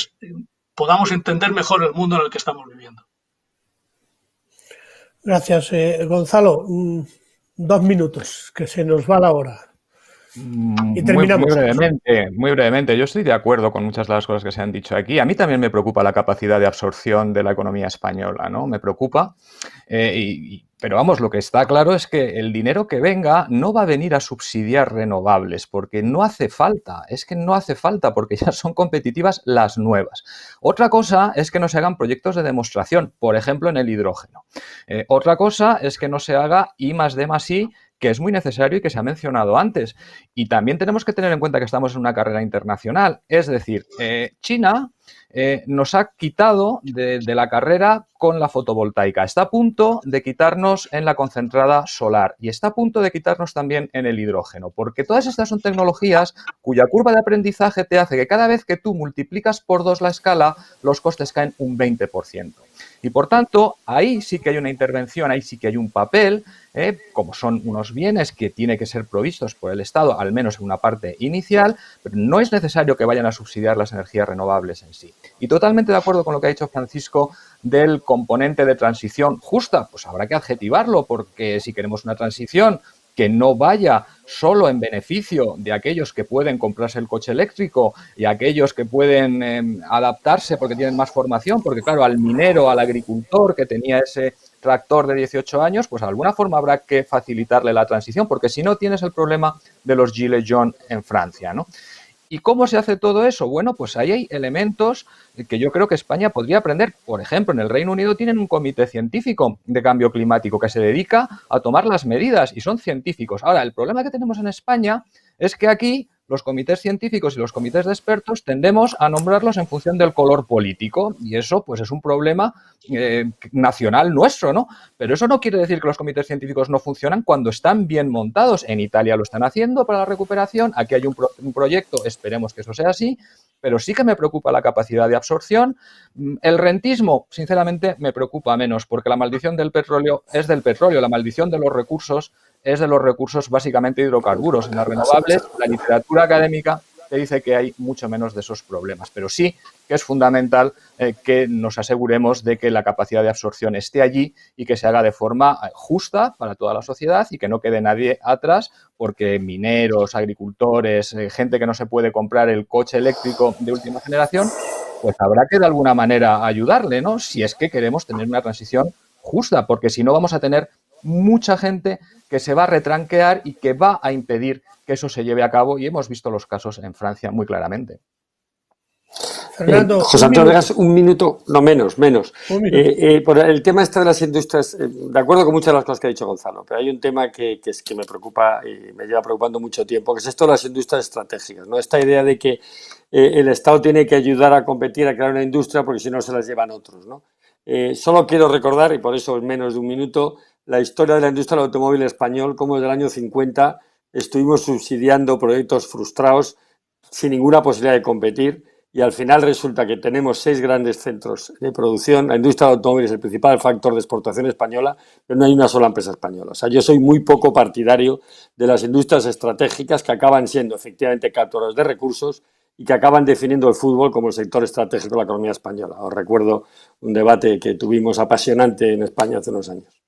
podamos entender mejor el mundo en el que estamos viviendo. Gracias, Gonzalo. 2 minutos, que se nos va la hora. Y terminamos. Muy brevemente. Yo estoy de acuerdo con muchas de las cosas que se han dicho aquí. A mí también me preocupa la capacidad de absorción de la economía española, ¿no? Me preocupa. Pero vamos, lo que está claro es que el dinero que venga no va a venir a subsidiar renovables, porque no hace falta. Es que no hace falta, porque ya son competitivas las nuevas. Otra cosa es que no se hagan proyectos de demostración, por ejemplo, en el hidrógeno. Otra cosa es que no se haga I+D+I, que es muy necesario y que se ha mencionado antes. Y también tenemos que tener en cuenta que estamos en una carrera internacional. Es decir, China nos ha quitado de la carrera con la fotovoltaica. Está a punto de quitarnos en la concentrada solar y está a punto de quitarnos también en el hidrógeno, porque todas estas son tecnologías cuya curva de aprendizaje te hace que cada vez que tú multiplicas por 2 la escala, los costes caen un 20%. Y por tanto, ahí sí que hay una intervención, ahí sí que hay un papel, como son unos bienes que tienen que ser provistos por el Estado, al menos en una parte inicial, pero no es necesario que vayan a subsidiar las energías renovables en sí. Y totalmente de acuerdo con lo que ha dicho Francisco del componente de transición justa, pues habrá que adjetivarlo, porque si queremos una transición que no vaya solo en beneficio de aquellos que pueden comprarse el coche eléctrico y aquellos que pueden adaptarse porque tienen más formación, porque claro, al minero, al agricultor que tenía ese tractor de 18 años, pues de alguna forma habrá que facilitarle la transición, porque si no tienes el problema de los gilets jaunes en Francia, ¿no? ¿Y cómo se hace todo eso? Bueno, pues ahí hay elementos que yo creo que España podría aprender. Por ejemplo, en el Reino Unido tienen un comité científico de cambio climático que se dedica a tomar las medidas y son científicos. Ahora, el problema que tenemos en España es que aquí los comités científicos y los comités de expertos tendemos a nombrarlos en función del color político y eso pues es un problema nacional nuestro, ¿no? Pero eso no quiere decir que los comités científicos no funcionan cuando están bien montados. En Italia lo están haciendo para la recuperación, aquí hay un proyecto, esperemos que eso sea así, pero sí que me preocupa la capacidad de absorción. El rentismo, sinceramente, me preocupa menos, porque la maldición del petróleo es del petróleo, la maldición de los recursos es de los recursos básicamente hidrocarburos. En las renovables, la literatura académica te dice que hay mucho menos de esos problemas, pero sí que es fundamental que nos aseguremos de que la capacidad de absorción esté allí y que se haga de forma justa para toda la sociedad y que no quede nadie atrás, porque mineros, agricultores, gente que no se puede comprar el coche eléctrico de última generación, pues habrá que de alguna manera ayudarle, ¿no? Si es que queremos tener una transición justa, porque si no vamos a tener mucha gente que se va a retranquear y que va a impedir que eso se lleve a cabo, y hemos visto los casos en Francia muy claramente. Fernando, José Antonio Vegas, un minuto, no menos. Un minuto. Por el tema este de las industrias, de acuerdo con muchas de las cosas que ha dicho Gonzalo, pero hay un tema que me preocupa y me lleva preocupando mucho tiempo, que es esto de las industrias estratégicas, ¿no? Esta idea de que el Estado tiene que ayudar a competir, a crear una industria, porque si no se las llevan otros, ¿no? Solo quiero recordar, y por eso en menos de un minuto, la historia de la industria del automóvil español, cómo desde el año 50 estuvimos subsidiando proyectos frustrados sin ninguna posibilidad de competir, y al final resulta que tenemos 6 grandes centros de producción. La industria del automóvil es el principal factor de exportación española, pero no hay una sola empresa española. O sea, yo soy muy poco partidario de las industrias estratégicas que acaban siendo efectivamente capturadoras de recursos y que acaban definiendo el fútbol como el sector estratégico de la economía española. Os recuerdo un debate que tuvimos apasionante en España hace unos años.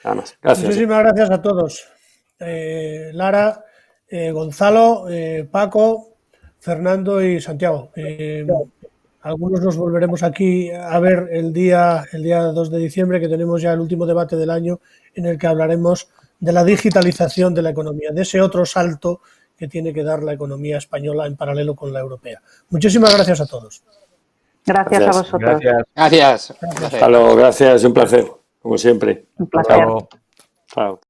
Nada más. Gracias. Muchísimas gracias a todos. Lara, Gonzalo, Paco, Fernando y Santiago. Algunos nos volveremos aquí a ver el día 2 de diciembre, que tenemos ya el último debate del año, en el que hablaremos de la digitalización de la economía, de ese otro salto que tiene que dar la economía española en paralelo con la europea. Muchísimas gracias a todos. Gracias a vosotros. Gracias. Hasta luego, gracias, un placer, como siempre. Un placer. Chao. Chao.